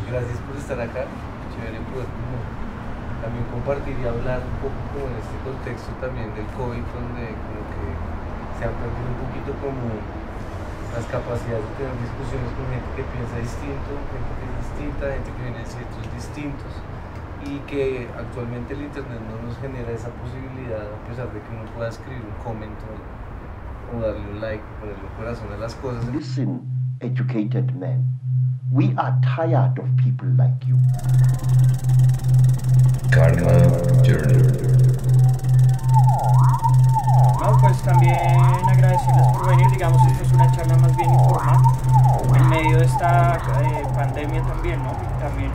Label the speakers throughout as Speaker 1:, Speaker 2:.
Speaker 1: gracias por estar acá. Chévere poder también compartir y hablar un poco como en este contexto también del COVID, donde como que se han perdido un poquito como las capacidades de tener discusiones con gente que piensa distinto, gente que es distinta, gente que viene de sitios distintos, y que actualmente el internet no nos genera esa posibilidad, a pesar de que uno pueda escribir un comentario o darle un like, ponerle un corazón a las cosas.
Speaker 2: Listen, educated men, we are tired of people like you.
Speaker 3: Karma Journey.
Speaker 4: No, pues también agradecerles por venir, digamos, esto es una charla más bien informal, en medio de esta pandemia también, ¿no? También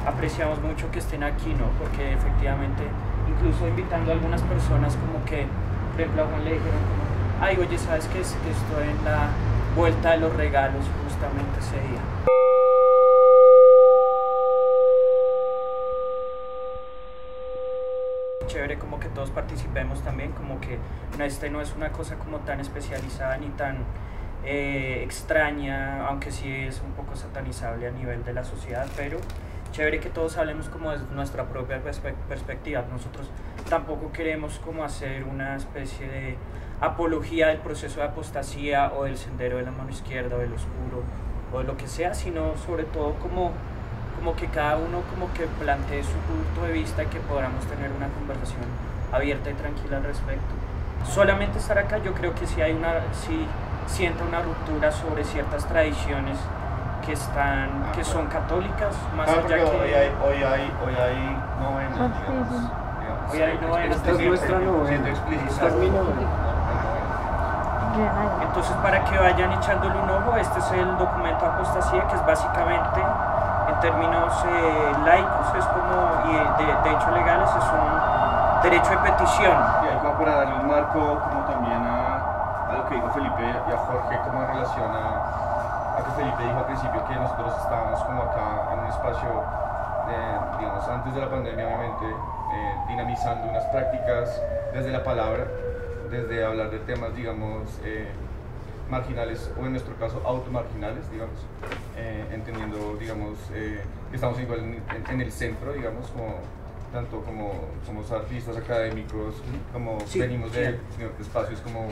Speaker 4: apreciamos mucho que estén aquí, ¿no? Porque efectivamente, incluso invitando a algunas personas como que, por ejemplo, a Juan le dijeron como, ay, oye, ¿sabes qué? Estoy en la vuelta de los regalos justamente ese día. Chévere como que todos participemos también, como que no es una cosa como tan especializada ni tan extraña, aunque sí es un poco satanizable a nivel de la sociedad, pero chévere que todos hablemos como desde nuestra propia perspectiva. Nosotros tampoco queremos como hacer una especie de apología del proceso de apostasía o del sendero de la mano izquierda o del oscuro o de lo que sea, sino sobre todo como que cada uno como que plantee su punto de vista y que podamos tener una conversación abierta y tranquila al respecto. Solamente estar acá yo creo que sí sienta una ruptura sobre ciertas tradiciones que son católicas, más allá que
Speaker 5: hoy hay novenas, digamos.
Speaker 4: Hoy hay novenas.
Speaker 5: Esta es nuestra novena. Esta es mi novena.
Speaker 4: Entonces, para que vayan echándole un ojo, este es el documento de apostasía, que es básicamente, en términos laicos, es como, y de hecho legales, es un derecho de petición.
Speaker 5: Y ahí como para darle un marco como también a lo que dijo Felipe y a Jorge, como en relación a que Felipe dijo al principio que nosotros estábamos como acá en un espacio, digamos, antes de la pandemia, obviamente, dinamizando unas prácticas desde la palabra, desde hablar de temas, digamos, marginales, o en nuestro caso automarginales, digamos, entendiendo, digamos, que estamos igual en el centro, digamos, tanto como somos artistas académicos, como venimos de espacios como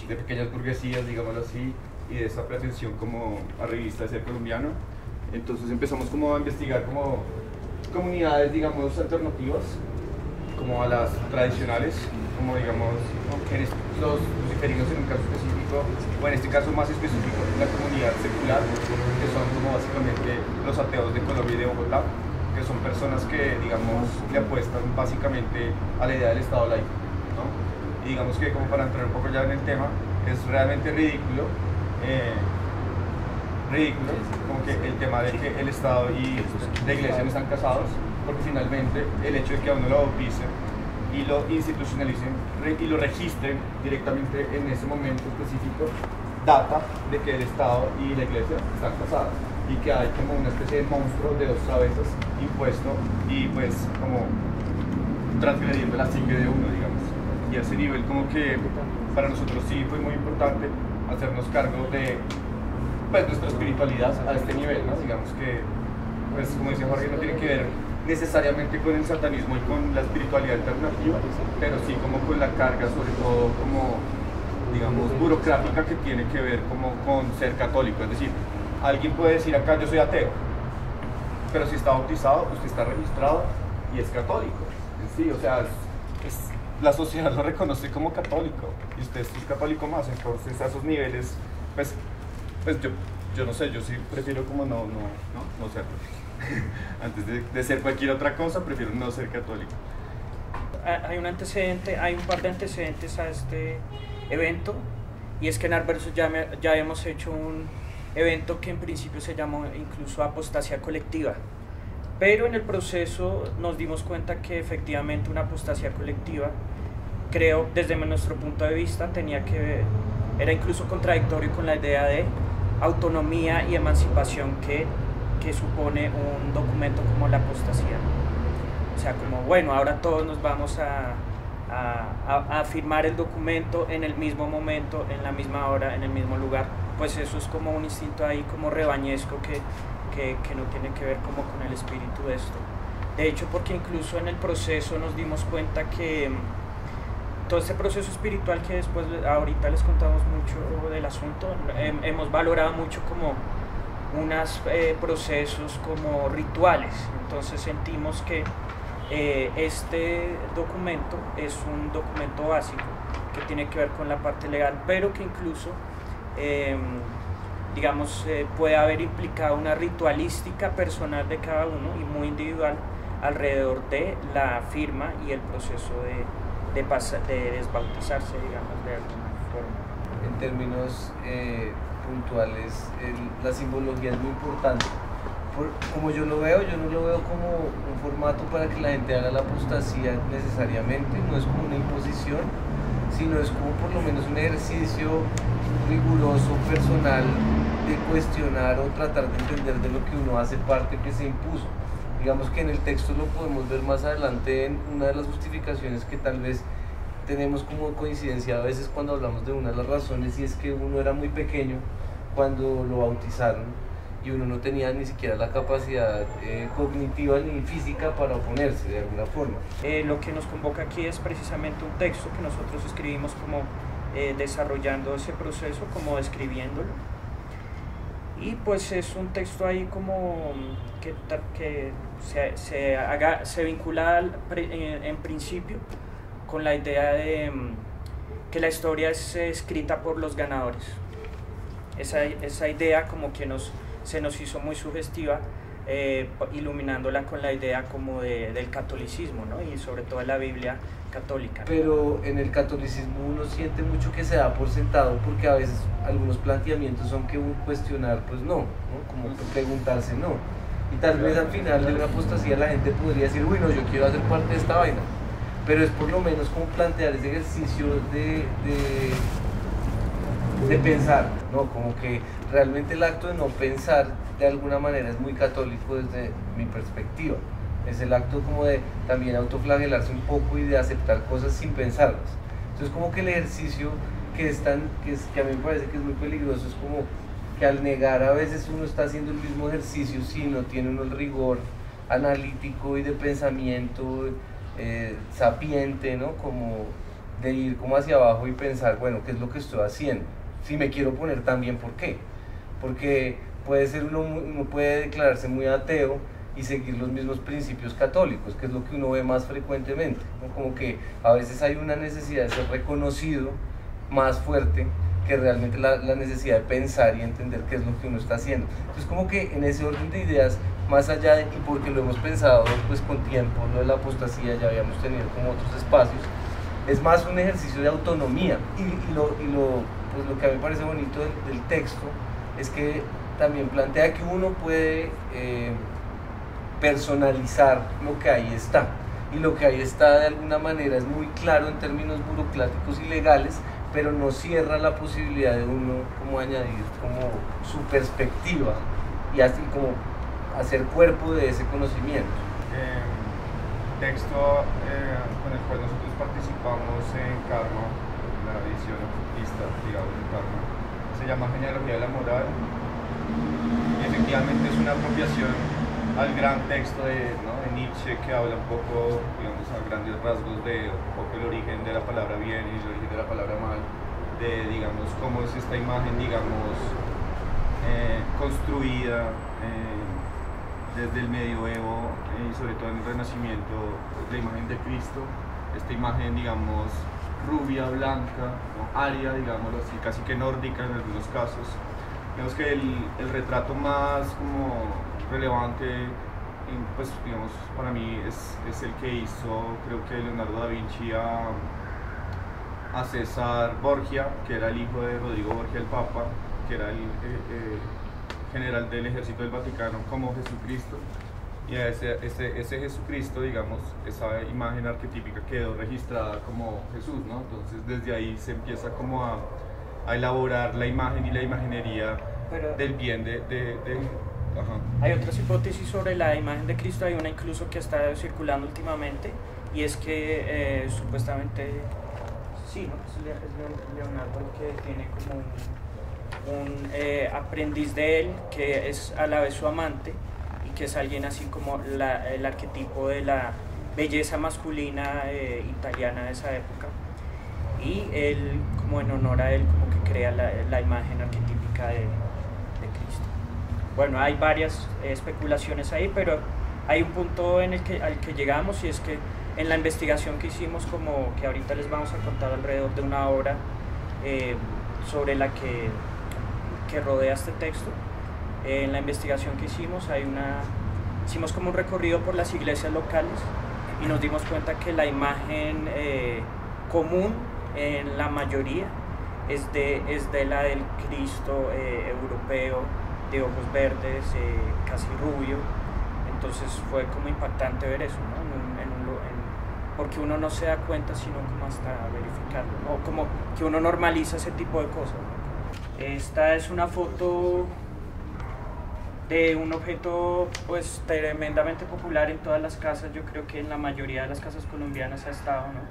Speaker 5: de pequeñas burguesías, digámoslo así, y de esa pretensión como arribista de ser colombiano. Entonces empezamos como a investigar como comunidades, digamos, alternativas, como a las tradicionales, como digamos los luciferinos en un caso específico, o en este caso más específico, la comunidad secular, que son como básicamente los ateos de Colombia y de Bogotá, que son personas que, digamos, le apuestan básicamente a la idea del Estado laico, ¿no? Y digamos que, como para entrar un poco ya en el tema, es realmente ridículo, como que el tema de que el Estado y la Iglesia no están casados, porque finalmente el hecho de que a uno lo bauticen y lo institucionalicen y lo registren directamente en ese momento específico, data de que el Estado y la Iglesia están casadas y que hay como una especie de monstruo de dos cabezas impuesto y pues como transgrediendo la psique de uno, digamos. Y a ese nivel como que para nosotros sí fue muy importante hacernos cargo de pues nuestra espiritualidad a este nivel, ¿no? Digamos que, pues como dice Jorge, no tiene que ver necesariamente con el satanismo y con la espiritualidad alternativa, pero sí como con la carga, sobre todo como, digamos, burocrática, que tiene que ver como con ser católico. Es decir, alguien puede decir acá yo soy ateo, pero si está bautizado, usted está registrado y es católico. Sí, o sea, la sociedad lo reconoce como católico y usted es católico más. Entonces a esos niveles, pues yo no sé, yo sí prefiero como no serlo. Antes de ser cualquier otra cosa, prefiero no ser católico.
Speaker 4: Hay un par de antecedentes a este evento, y es que en Arversus ya hemos hecho un evento que en principio se llamó incluso apostasía colectiva, pero en el proceso nos dimos cuenta que efectivamente una apostasía colectiva, creo desde nuestro punto de vista, era incluso contradictorio con la idea de autonomía y emancipación que supone un documento como la apostasía. O sea, como bueno, ahora todos nos vamos a firmar el documento en el mismo momento, en la misma hora, en el mismo lugar. Pues eso es como un instinto ahí como rebañesco que no tiene que ver como con el espíritu de esto. De hecho, porque incluso en el proceso nos dimos cuenta que todo este proceso espiritual que después, ahorita les contamos mucho del asunto, hemos valorado mucho como unos procesos como rituales. Entonces sentimos que este documento es un documento básico que tiene que ver con la parte legal, pero que incluso digamos puede haber implicado una ritualística personal de cada uno y muy individual alrededor de la firma y el proceso de desbautizarse, digamos, de alguna forma.
Speaker 1: En términos puntuales, la simbología es muy importante. Como yo lo veo, yo no lo veo como un formato para que la gente haga la apostasía necesariamente, no es como una imposición, sino es como por lo menos un ejercicio riguroso, personal, de cuestionar o tratar de entender de lo que uno hace parte que se impuso. Digamos que en el texto lo podemos ver más adelante en una de las justificaciones que tal vez tenemos como coincidencia a veces cuando hablamos de una de las razones, y es que uno era muy pequeño cuando lo bautizaron y uno no tenía ni siquiera la capacidad cognitiva ni física para oponerse de alguna forma.
Speaker 4: Lo que nos convoca aquí es precisamente un texto que nosotros escribimos como desarrollando ese proceso, como describiéndolo. Y pues es un texto ahí como que se vincula en principio con la idea de que la historia es escrita por los ganadores. Esa idea como que se nos hizo muy sugestiva, iluminándola con la idea como del catolicismo, ¿no? Y sobre todo la Biblia católica.
Speaker 1: Pero en el catolicismo uno siente mucho que se da por sentado, porque a veces algunos planteamientos son que cuestionar, pues no, como preguntarse no. Y tal vez al final de una apostasía la gente podría decir, uy, no, yo quiero hacer parte de esta vaina. Pero es por lo menos como plantear ese ejercicio de pensar, ¿no? Como que realmente el acto de no pensar de alguna manera es muy católico desde mi perspectiva. Es el acto como de también autoflagelarse un poco y de aceptar cosas sin pensarlas. Entonces como que el ejercicio que a mí me parece que es muy peligroso es como que al negar a veces uno está haciendo el mismo ejercicio si no tiene uno el rigor analítico y de pensamiento sapiente, ¿no? Como de ir como hacia abajo y pensar, bueno, ¿qué es lo que estoy haciendo? Si me quiero poner también, ¿por qué? Porque puede ser uno puede declararse muy ateo y seguir los mismos principios católicos, que es lo que uno ve más frecuentemente, ¿no? Como que a veces hay una necesidad de ser reconocido más fuerte que realmente la necesidad de pensar y entender qué es lo que uno está haciendo. Entonces como que en ese orden de ideas, más allá de, y porque lo hemos pensado pues con tiempo, lo de la apostasía ya habíamos tenido como otros espacios, es más un ejercicio de autonomía, y lo que a mí me parece bonito del texto es que también plantea que uno puede personalizar lo que ahí está, y lo que ahí está de alguna manera es muy claro en términos burocráticos y legales, pero no cierra la posibilidad de uno como añadir como su perspectiva y así como hacer cuerpo de ese conocimiento.
Speaker 5: Texto con el cual nosotros participamos en Karma, la edición ocultista, digamos, de Karma, se llama Genealogía de la Moral, y efectivamente es una apropiación al gran texto de Nietzsche, que habla un poco, digamos, a grandes rasgos de un poco el origen de la palabra bien y el origen de la palabra mal, de, digamos, cómo es esta imagen, digamos, construida desde el medioevo y sobre todo en el Renacimiento, la imagen de Cristo, esta imagen, digamos, rubia, blanca, ¿no? Aria, digámoslo así, casi que nórdica en algunos casos. Digamos que el retrato más como relevante, pues digamos, para mí es el que hizo, creo que Leonardo da Vinci a César Borgia, que era el hijo de Rodrigo Borgia, el Papa, que era el general del ejército del Vaticano, como Jesucristo. Y a ese Jesucristo, digamos, esa imagen arquetípica quedó registrada como Jesús, ¿no? Entonces desde ahí se empieza como a elaborar la imagen y la imaginería del bien Ajá.
Speaker 4: Hay otras hipótesis sobre la imagen de Cristo, hay una incluso que está circulando últimamente, y es que supuestamente, sí, ¿no? Es Leonardo el que tiene como un aprendiz de él, que es a la vez su amante, y que es alguien así como el arquetipo de la belleza masculina italiana de esa época. Y él, como en honor a él, como que crea la imagen arquetípica de Cristo. Bueno, hay varias especulaciones ahí, pero hay un punto al que llegamos, y es que en la investigación que hicimos, como que ahorita les vamos a contar alrededor de una hora sobre la que rodea este texto, en la investigación que hicimos hicimos como un recorrido por las iglesias locales y nos dimos cuenta que la imagen común en la mayoría es de la del Cristo europeo, de ojos verdes, casi rubio. Entonces fue como impactante ver eso, ¿no? Porque uno no se da cuenta sino como hasta verificarlo, ¿no? O como que uno normaliza ese tipo de cosas, ¿no? Esta es una foto de un objeto pues tremendamente popular en todas las casas. Yo creo que en la mayoría de las casas colombianas ha estado, ¿no?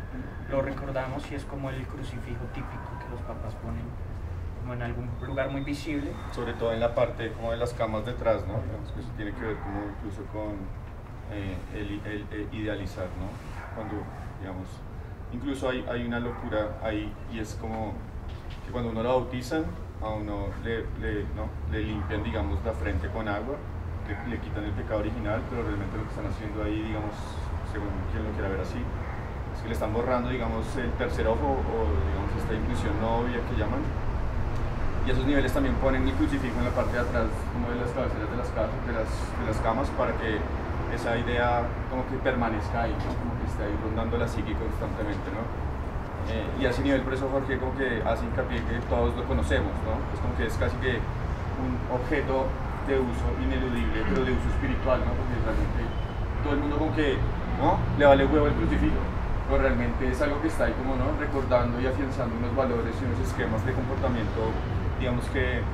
Speaker 4: Lo recordamos, y es como el crucifijo típico que los papás ponen como en algún lugar muy visible.
Speaker 5: Sobre todo en la parte como de las camas detrás, ¿no? Digamos que eso tiene que ver como incluso con el idealizar, ¿no? Cuando, digamos, incluso hay una locura ahí, y es como que cuando uno lo bautizan, a uno le limpian, digamos, la frente con agua, le quitan el pecado original, pero realmente lo que están haciendo ahí, digamos, según quien lo quiera ver así, es que le están borrando, digamos, el tercer ojo, o digamos, esta inclusión no obvia que llaman. Y a esos niveles también ponen el crucifijo en la parte de atrás, como de las cabeceras de las camas, para que esa idea como que permanezca ahí, ¿no? Como que esté ahí rondando la psique constantemente, ¿no? Y a ese nivel, por eso Jorge como que hace hincapié que todos lo conocemos, ¿no? Es como que es casi que un objeto de uso ineludible, pero de uso espiritual, ¿no? Porque realmente todo el mundo como que, ¿no? Le vale huevo el crucifijo, pero realmente es algo que está ahí como, ¿no? Recordando y afianzando unos valores y unos esquemas de comportamiento, digamos que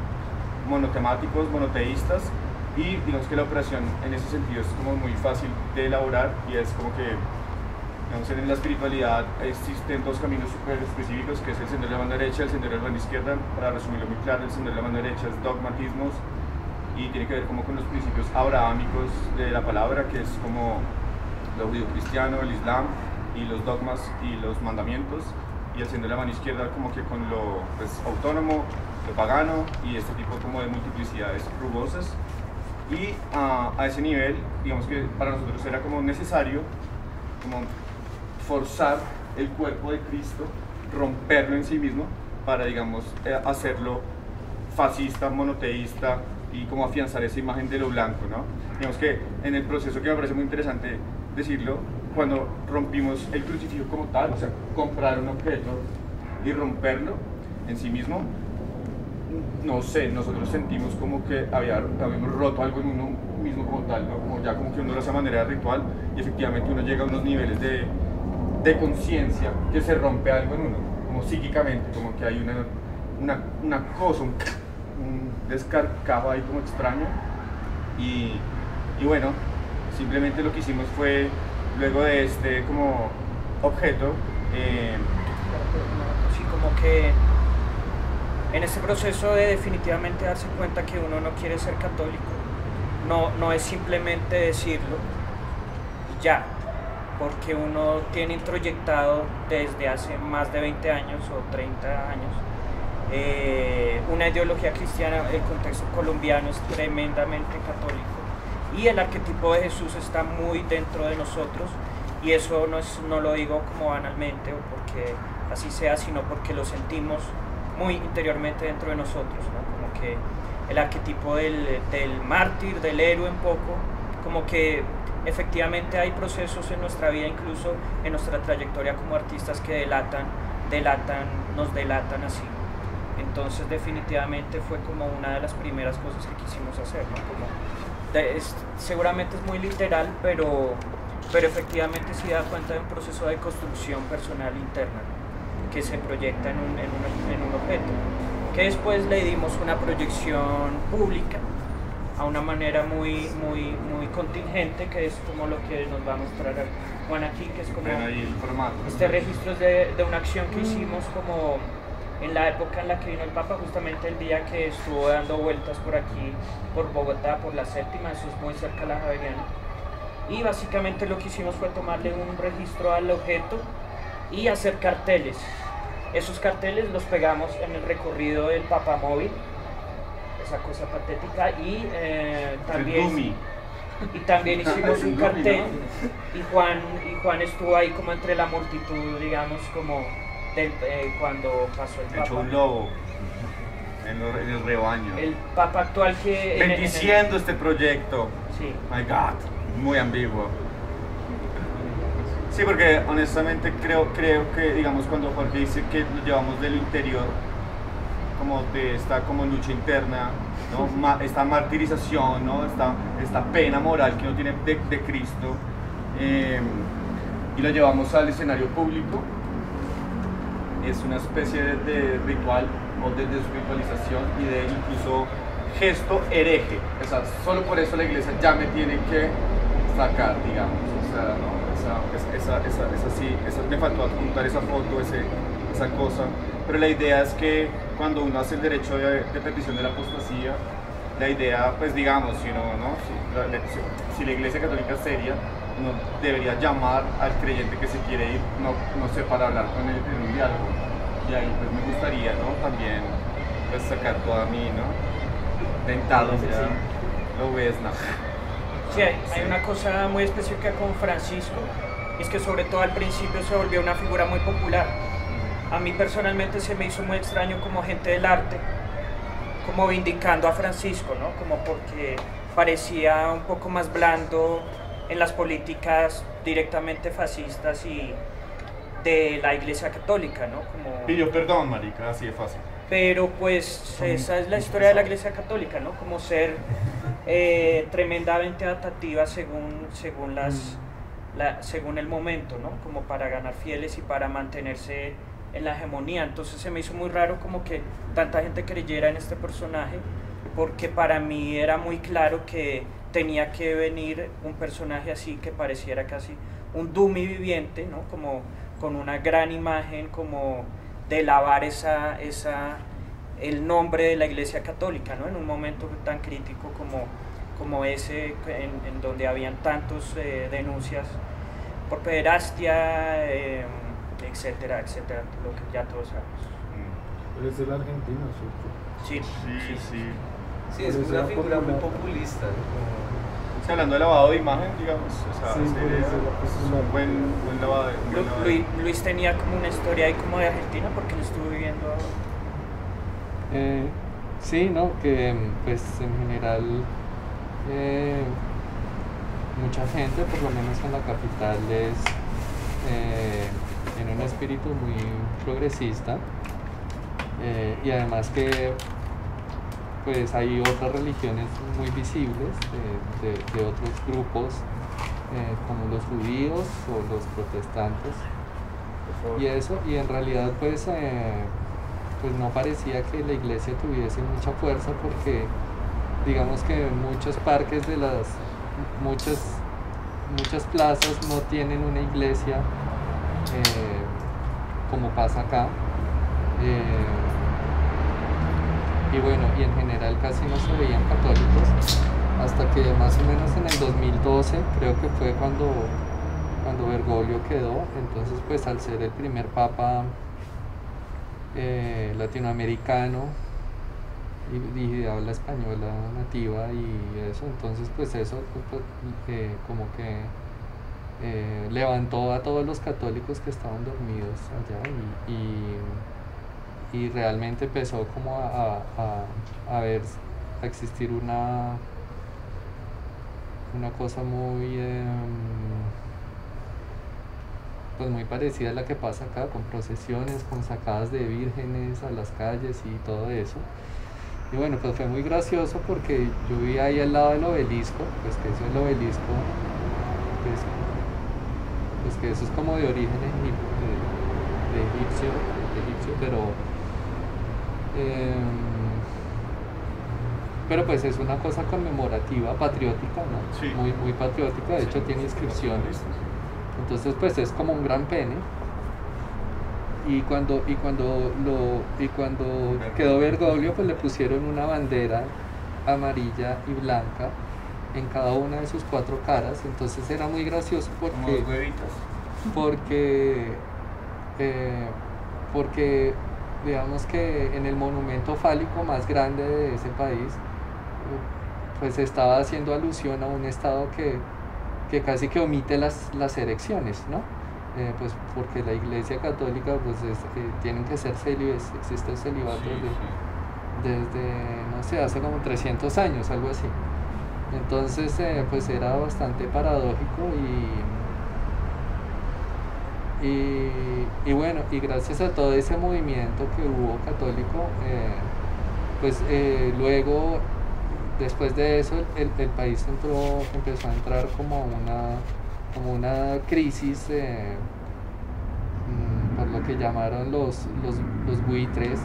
Speaker 5: monotemáticos, monoteístas. Y digamos que la operación en ese sentido es como muy fácil de elaborar, y es como que, digamos, en la espiritualidad existen dos caminos súper específicos, que es el sendero de la mano derecha y el sendero de la mano izquierda. Para resumirlo muy claro, el sendero de la mano derecha es dogmatismos, y tiene que ver como con los principios abrahámicos de la palabra, que es como lo judío-cristiano, el islam, y los dogmas y los mandamientos. Y el sendero de la mano izquierda como que con lo pues, autónomo, lo pagano, y este tipo como de multiplicidades rugosas. Y a ese nivel, digamos que para nosotros era como necesario como forzar el cuerpo de Cristo, romperlo en sí mismo, para, digamos, hacerlo fascista, monoteísta, y como afianzar esa imagen de lo blanco, ¿no? Digamos que en el proceso, que me parece muy interesante decirlo, cuando rompimos el crucifijo como tal, o sea, comprar un objeto y romperlo en sí mismo, no sé, nosotros sentimos como que habíamos roto algo en uno mismo como tal, ¿no? Como ya como que uno lo hace de manera ritual, y efectivamente uno llega a unos niveles de conciencia que se rompe algo en uno, como psíquicamente, como que hay una cosa, un descarcado ahí como extraño, y bueno, simplemente lo que hicimos fue, luego de este como objeto,
Speaker 4: sí, como que en ese proceso de definitivamente darse cuenta que uno no quiere ser católico, no es simplemente decirlo ya, porque uno tiene introyectado desde hace más de 20 años o 30 años una ideología cristiana. El contexto colombiano es tremendamente católico, y el arquetipo de Jesús está muy dentro de nosotros, y eso no lo digo como banalmente o porque así sea, sino porque lo sentimos muy interiormente dentro de nosotros, ¿no? Como que el arquetipo del mártir, del héroe un poco, como que efectivamente hay procesos en nuestra vida, incluso en nuestra trayectoria como artistas, que nos delatan así. Entonces definitivamente fue como una de las primeras cosas que quisimos hacer, ¿no? Seguramente es muy literal, pero efectivamente sí da cuenta de un proceso de construcción personal interna, ¿no? Que se proyecta en un objeto, que después le dimos una proyección pública a una manera muy contingente, que es como lo que nos va a mostrar Juan aquí, que es como
Speaker 5: ahí el formato,
Speaker 4: este registro de una acción que hicimos como en la época en la que vino el Papa, justamente el día que estuvo dando vueltas por aquí, por Bogotá, por la Séptima, eso es muy cerca de la Javeriana. Y básicamente lo que hicimos fue tomarle un registro al objeto y hacer carteles. Esos carteles los pegamos en el recorrido del Papamóvil, esa cosa patética, y también hicimos un cartel, y Juan estuvo ahí como entre la multitud, digamos, como cuando pasó el Papa.
Speaker 5: Hecho un lobo en el rebaño.
Speaker 4: El Papa actual que...
Speaker 5: Bendiciendo este proyecto.
Speaker 4: Sí.
Speaker 5: My God, muy ambiguo. Sí, porque honestamente creo que, digamos, cuando Jorge dice que nos llevamos de lo interior, como de esta como lucha interna, ¿no? Esta martirización, ¿no? esta pena moral que uno tiene de Cristo, y lo llevamos al escenario público, es una especie de ritual o de espiritualización y de incluso gesto hereje. O sea, solo por eso la iglesia ya me tiene que sacar, digamos. O sea, ¿no? Me faltó adjuntar esa foto, esa cosa. Pero la idea es que cuando uno hace el derecho de petición de la apostasía, la idea, pues digamos, si la iglesia católica es seria, uno debería llamar al creyente que se quiere ir, no sé, para hablar con él en un diálogo. Y ahí pues me gustaría, ¿no? También pues sacar toda mi, ¿no? Tentado, ya lo ves, ¿no?
Speaker 4: Sí, hay una cosa muy específica con Francisco, es que sobre todo al principio se volvió una figura muy popular. A mí personalmente se me hizo muy extraño como gente del arte, como vindicando a Francisco, ¿no? Como porque parecía un poco más blando en las políticas directamente fascistas y de la Iglesia Católica, ¿no? Como...
Speaker 5: Pidió perdón, marica, así de fácil.
Speaker 4: Pero pues esa es la historia de la Iglesia Católica, ¿no? Como ser tremendamente adaptativa según el momento, ¿no? Como para ganar fieles y para mantenerse en la hegemonía. Entonces se me hizo muy raro como que tanta gente creyera en este personaje, porque para mí era muy claro que tenía que venir un personaje así que pareciera casi un dummy viviente, ¿no? Como con una gran imagen, como de lavar el nombre de la Iglesia Católica, ¿no? En un momento tan crítico como ese, en donde habían tantas denuncias por pederastia, etcétera, etcétera, lo que ya todos sabemos.
Speaker 6: Pero es el argentino, ¿cierto?
Speaker 4: Sí.
Speaker 1: Sí, es una figura muy populista, ¿no?
Speaker 5: Sí, hablando de lavado de imagen, digamos, o sea,
Speaker 6: Sí,
Speaker 5: es un buen lavado de...
Speaker 4: Luis tenía como una historia ahí como de Argentina porque lo estuvo viviendo.
Speaker 7: Sí, ¿no? Que pues en general mucha gente, por lo menos en la capital, tiene un espíritu muy progresista, y además que pues hay otras religiones muy visibles de otros grupos, como los judíos o los protestantes, y en realidad pues no parecía que la iglesia tuviese mucha fuerza, porque digamos que muchos parques de muchas plazas no tienen una iglesia, como pasa acá, y bueno, y en general casi no se veían católicos, hasta que más o menos en el 2012 creo que fue cuando Bergoglio quedó. Entonces pues al ser el primer papa latinoamericano y de habla española nativa y eso, entonces pues eso como que levantó a todos los católicos que estaban dormidos allá, y realmente empezó como a existir una cosa muy pues muy parecida a la que pasa acá, con procesiones, con sacadas de vírgenes a las calles y todo eso. Y bueno, pues fue muy gracioso porque yo vi ahí al lado del obelisco, pues que eso es el obelisco, pues que eso es como de origen egipcio, pero pues es una cosa conmemorativa, patriótica, ¿no?
Speaker 5: Sí.
Speaker 7: Muy, muy patriótica, de hecho tiene inscripciones. Entonces pues es como un gran pene, cuando quedó Bergoglio, pues le pusieron una bandera amarilla y blanca en cada una de sus 4 caras. Entonces era muy gracioso
Speaker 5: Como dos huevitos.
Speaker 7: porque digamos que en el monumento fálico más grande de ese país, pues estaba haciendo alusión a un estado que casi que omite las erecciones, ¿no? Pues porque la Iglesia Católica pues tienen que ser célibes, existe el celibato desde, no sé, hace como 300 años, algo así. Entonces pues era bastante paradójico y bueno, y gracias a todo ese movimiento que hubo católico, pues luego, después de eso, el país empezó a entrar como una crisis, por lo que llamaron los buitres,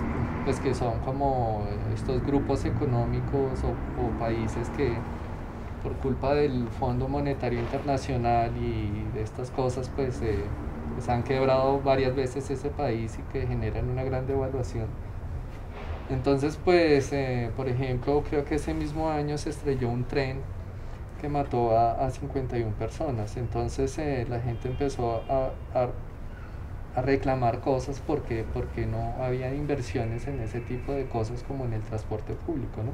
Speaker 7: pues que son como estos grupos económicos o países que por culpa del Fondo Monetario Internacional y de estas cosas pues han quebrado varias veces ese país y que generan una gran devaluación. Entonces pues por ejemplo, creo que ese mismo año se estrelló un tren que mató a 51 personas. Entonces la gente empezó a reclamar cosas porque no había inversiones en ese tipo de cosas como en el transporte público, ¿no?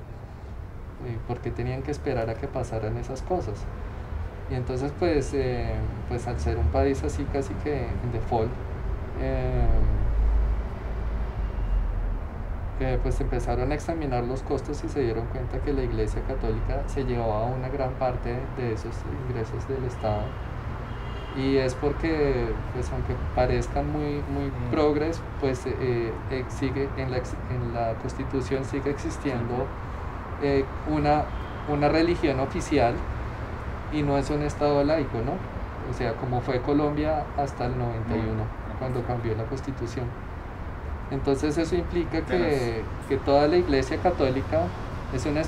Speaker 7: Porque tenían que esperar a que pasaran esas cosas. Y entonces pues al ser un país así casi que en default, pues empezaron a examinar los costos y se dieron cuenta que la Iglesia Católica se llevaba una gran parte de esos ingresos del Estado. Y es porque, pues aunque parezcan muy progres, pues sigue en la Constitución sigue existiendo una religión oficial y no es un Estado laico, ¿no? O sea, como fue Colombia hasta el 91, cuando cambió la Constitución. Entonces eso implica que toda la Iglesia Católica es una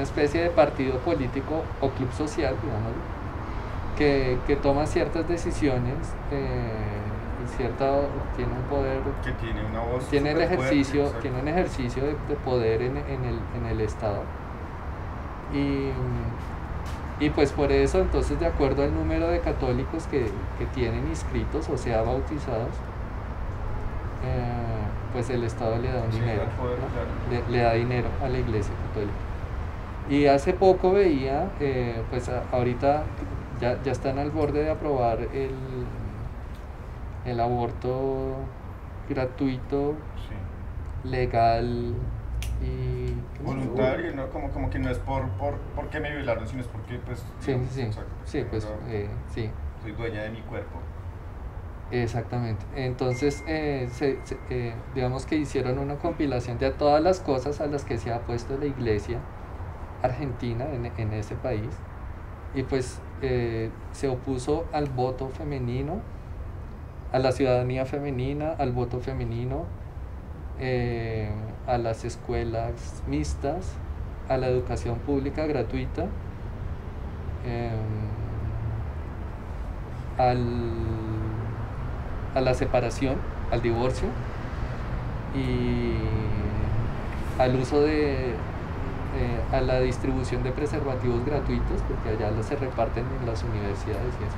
Speaker 7: especie de partido político o club social, digamos, que toma ciertas decisiones y tiene un poder,
Speaker 5: que tiene una voz,
Speaker 7: tiene el ejercicio,
Speaker 5: fuerte,
Speaker 7: tiene un ejercicio de poder en el Estado. Y pues por eso, entonces, de acuerdo al número de católicos que tienen inscritos, o sea, bautizados, pues el Estado le da un dinero, ¿no? le da dinero a la Iglesia Católica. Y hace poco veía, pues ahorita ya están al borde de aprobar el aborto gratuito, legal y
Speaker 5: voluntario, ¿no? Como que no es porque me violaron, sino es porque pues
Speaker 7: sí,
Speaker 5: soy dueña de mi cuerpo.
Speaker 7: Exactamente. Entonces digamos que hicieron una compilación de todas las cosas a las que se ha opuesto la Iglesia Argentina en ese país, y pues se opuso al voto femenino, a la ciudadanía femenina, al voto femenino, a las escuelas mixtas, a la educación pública gratuita, a la separación, al divorcio y al uso a la distribución de preservativos gratuitos, porque allá se reparten en las universidades y eso.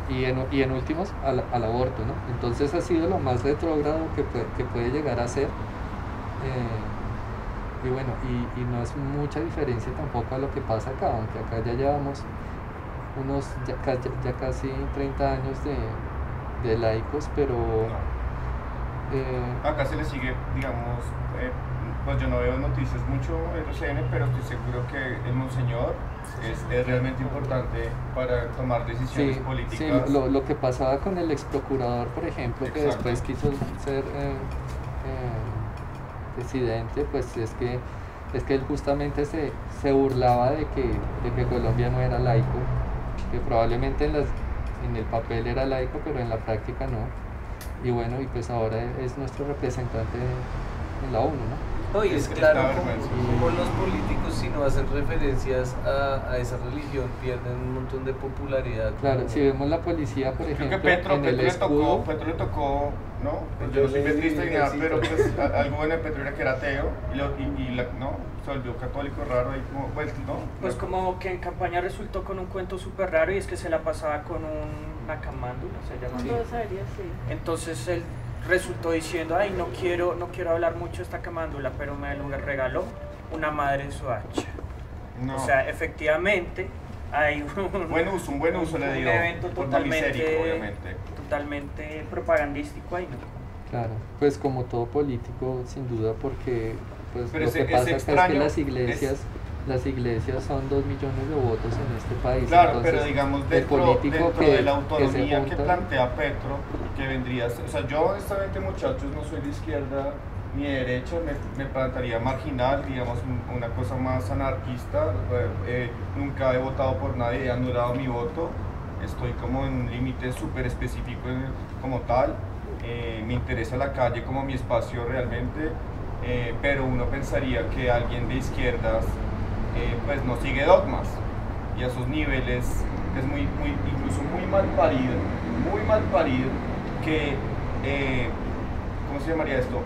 Speaker 7: Y en últimos al aborto, ¿no? Entonces ha sido lo más retrógrado que puede llegar a ser. Y bueno, y no es mucha diferencia tampoco a lo que pasa acá, aunque acá ya llevamos unos ya casi 30 años de laicos, pero
Speaker 5: acá se le sigue, digamos, pues yo no veo noticias mucho en RCN, pero estoy seguro que el monseñor es realmente importante para tomar decisiones políticas.
Speaker 7: Sí, lo que pasaba con el ex procurador, por ejemplo, que después quiso ser presidente, pues es que él justamente se burlaba de que Colombia no era laico, que probablemente en el papel era laico, pero en la práctica no. Y bueno, y pues ahora es nuestro representante en la ONU, ¿no?
Speaker 1: No, y es
Speaker 5: da
Speaker 1: claro
Speaker 5: vergüenza.
Speaker 1: como los políticos, si no hacen referencias a esa religión, pierden un montón de popularidad.
Speaker 7: Claro, si vemos la policía, por
Speaker 5: Creo
Speaker 7: ejemplo,
Speaker 5: que Petro
Speaker 7: en el escudo,
Speaker 5: le tocó, ¿no? Pues yo no soy petrista ni nada, pero pues algo bueno de Petro era que era ateo no, se volvió católico raro ahí como vuelto, ¿no?
Speaker 4: Pues como que en campaña resultó con un cuento súper raro y es que se la pasaba con una camándula, se llama.
Speaker 8: Con Rosario, sí.
Speaker 4: Entonces él resultó diciendo, ay, no quiero hablar mucho de esta camándula, pero me lo regaló una madre Soacha.
Speaker 5: No.
Speaker 4: O sea, efectivamente hay un
Speaker 5: buen uso le dio,
Speaker 4: evento
Speaker 5: por Malicérico, obviamente.
Speaker 4: totalmente propagandístico ahí, ¿no?
Speaker 7: claro, pues como todo político, sin duda, porque pues
Speaker 5: Pero
Speaker 7: lo que pasa acá es que
Speaker 5: extraño,
Speaker 7: las iglesias son 2 millones de votos en este país.
Speaker 5: Claro,
Speaker 7: entonces,
Speaker 5: pero digamos
Speaker 7: el
Speaker 5: dentro
Speaker 7: político
Speaker 5: de la
Speaker 7: se
Speaker 5: autonomía que
Speaker 7: junta-
Speaker 5: plantea Petro, que vendría, o sea, yo honestamente, muchachos, no soy de izquierda ni de derecha, me plantearía marginal, digamos, una cosa más anarquista. Nunca he votado por nadie, he anulado mi voto, estoy como en un límite súper específico como tal. Me interesa la calle como mi espacio realmente, pero uno pensaría que alguien de izquierdas pues no sigue dogmas, y a esos niveles es incluso muy mal parido que, ¿cómo se llamaría esto?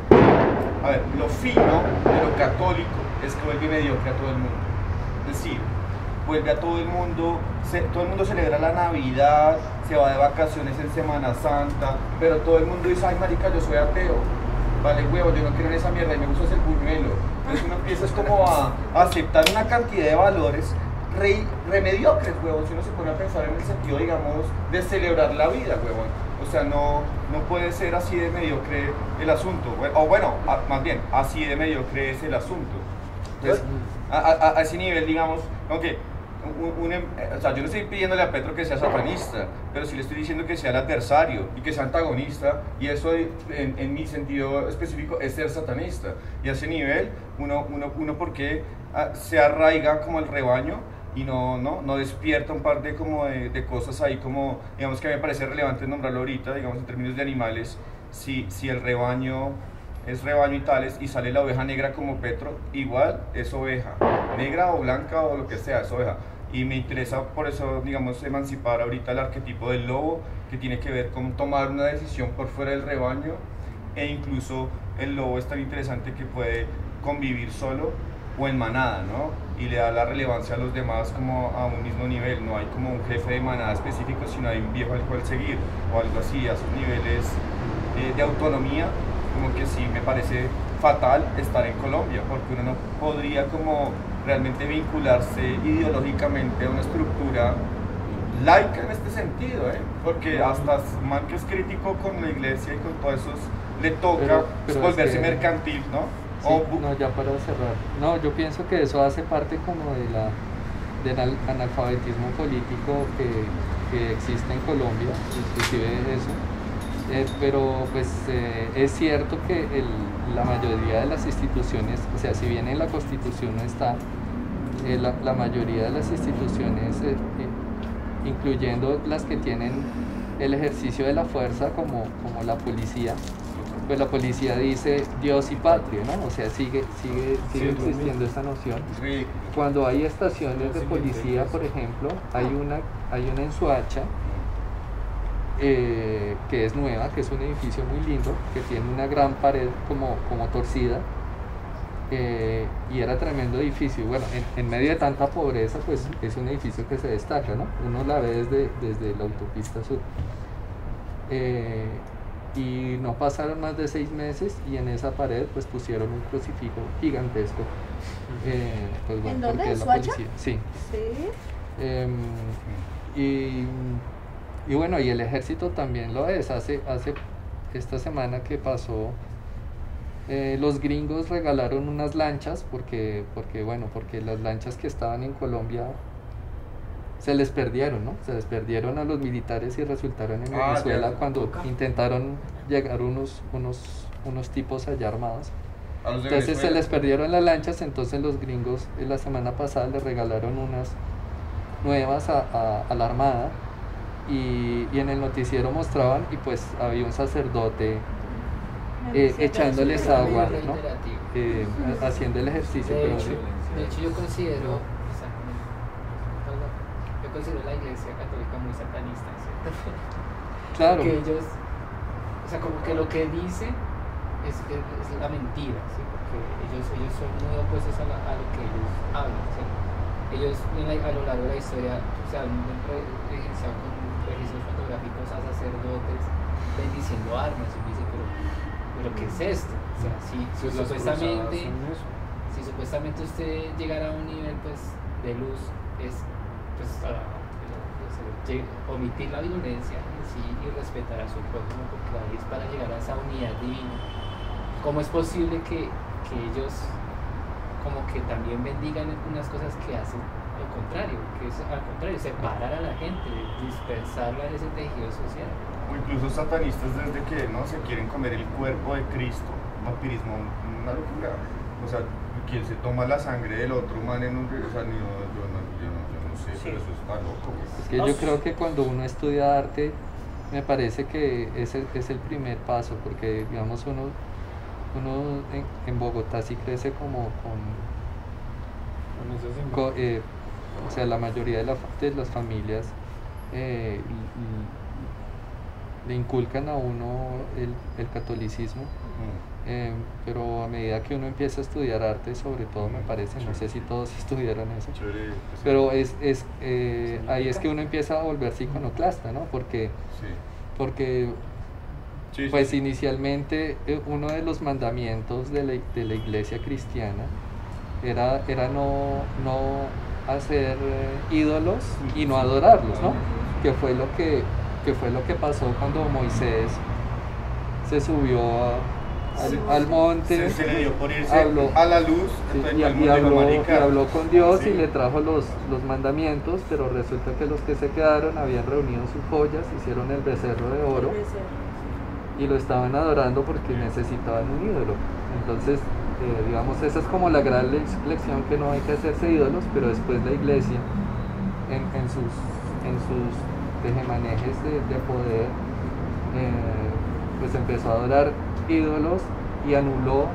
Speaker 5: A ver, lo fino de lo católico es que vuelve mediocre a todo el mundo. Es decir, vuelve a todo el mundo celebra la Navidad, se va de vacaciones en Semana Santa, pero todo el mundo dice, ay marica, yo soy ateo, vale huevo, yo no quiero en esa mierda y me gusta hacer buñuelo. Entonces uno empieza es como a aceptar una cantidad de valores re mediocres, huevón, si uno se pone a pensar en el sentido, digamos, de celebrar la vida, huevón. O sea, no puede ser así de mediocre el asunto, o bueno, más bien, así de mediocre es el asunto. Entonces, a ese nivel, digamos, aunque o sea, yo no estoy pidiéndole a Petro que sea satanista, pero sí le estoy diciendo que sea el adversario y que sea antagonista, y eso en mi sentido específico es ser satanista. Y a ese nivel, uno porque se arraiga como el rebaño y no despierta un par de cosas ahí, como, digamos, que me parece relevante nombrarlo ahorita, digamos, en términos de animales. Si el rebaño es rebaño y tales, y sale la oveja negra como Petro, igual es oveja, negra o blanca o lo que sea, es oveja. Y me interesa por eso, digamos, emancipar ahorita el arquetipo del lobo, que tiene que ver con tomar una decisión por fuera del rebaño, e incluso el lobo es tan interesante que puede convivir solo o en manada, ¿no? Y le da la relevancia a los demás como a un mismo nivel, no hay como un jefe de manada específico, sino hay un viejo al cual seguir, o algo así, a esos niveles de autonomía. Como que sí me parece fatal estar en Colombia, porque uno no podría como realmente vincularse ideológicamente a una estructura laica en este sentido, porque hasta man que es crítico con la iglesia y con todo eso, le toca
Speaker 7: pero
Speaker 5: volverse
Speaker 7: es que,
Speaker 5: mercantil, ¿no?
Speaker 7: Sí, no, ya para cerrar. No, yo pienso que eso hace parte como del analfabetismo político que existe en Colombia, inclusive eso. Pero pues es cierto que la mayoría de las instituciones, o sea, si bien en la Constitución no está, la mayoría de las instituciones, incluyendo las que tienen el ejercicio de la fuerza como la policía, pues la policía dice Dios y patria, ¿no? O sea, sigue existiendo esta noción.
Speaker 5: Sí.
Speaker 7: Cuando hay estaciones de policía, por ejemplo, hay una en Soacha, que es nueva, que es un edificio muy lindo, que tiene una gran pared como torcida, y era tremendo edificio. Bueno, en medio de tanta pobreza, pues es un edificio que se destaca, ¿no? Uno la ve desde la autopista sur. Y no pasaron más de 6 meses y en esa pared pues pusieron un crucifijo gigantesco. Pues, bueno,
Speaker 8: ¿En dónde?
Speaker 7: porque
Speaker 8: ¿En
Speaker 7: es la
Speaker 8: Soacha?
Speaker 7: policía. Sí.
Speaker 8: Sí.
Speaker 7: Y bueno, y el ejército también lo es. Hace esta semana que pasó, los gringos regalaron unas lanchas porque las lanchas que estaban en Colombia se les perdieron, ¿no? Se les perdieron a los militares y resultaron en Venezuela cuando intentaron llegar unos tipos allá armados. Entonces se les perdieron las lanchas, entonces los gringos la semana pasada les regalaron unas nuevas a la Armada, y en el noticiero mostraban, y pues había un sacerdote echándoles agua, ¿no? Haciendo el ejercicio.
Speaker 8: De
Speaker 7: pero
Speaker 8: hecho,
Speaker 7: sí.
Speaker 8: de hecho yo considero la Iglesia Católica muy satanista, ¿cierto?
Speaker 7: Claro.
Speaker 8: Porque ellos, o sea, como que lo que dicen es la mentira, ¿sí? Porque ellos son muy opuestos a lo que ellos hablan, ¿sí? Ellos a lo largo de la historia se han evidenciado con registros fotográficos a sacerdotes bendiciendo armas, y dice, pero ¿qué es esto? O sea, si supuestamente usted llegara a un nivel pues de luz, es pues omitir la violencia en sí y respetar a su prójimo, porque ahí es para llegar a esa unidad divina. ¿Cómo es posible que ellos como que también bendigan unas cosas que hacen lo contrario, que es al contrario, separar a la gente, dispersarla en ese tejido social?
Speaker 5: O incluso satanistas desde que no se quieren comer el cuerpo de Cristo, vampirismo, una locura. O sea, quien se toma la sangre del otro humano en un... O sea, yo no sé, pero eso está loco.
Speaker 7: Es que yo creo que cuando uno estudia arte, me parece que ese es el primer paso, porque digamos uno en Bogotá sí crece como o sea, la mayoría de las familias le inculcan a uno el catolicismo, pero a medida que uno empieza a estudiar arte, sobre todo me parece, no sé si todos estudiaron eso, pero ahí es que uno empieza a volverse iconoclasta, ¿no? Porque pues inicialmente uno de los mandamientos de la iglesia cristiana era no hacer ídolos y no adorarlos, ¿no? Que fue lo que pasó cuando Moisés se subió al monte,
Speaker 5: se le dio por irse
Speaker 7: habló
Speaker 5: a la luz,
Speaker 7: y habló con Dios, y le trajo los mandamientos, pero resulta que los que se quedaron habían reunido sus joyas, hicieron el becerro de oro y lo estaban adorando porque necesitaban un ídolo. Entonces, digamos, esa es como la gran lección, que no hay que hacerse ídolos, pero después la iglesia en sus tejemanejes de poder, pues empezó a adorar ídolos y anuló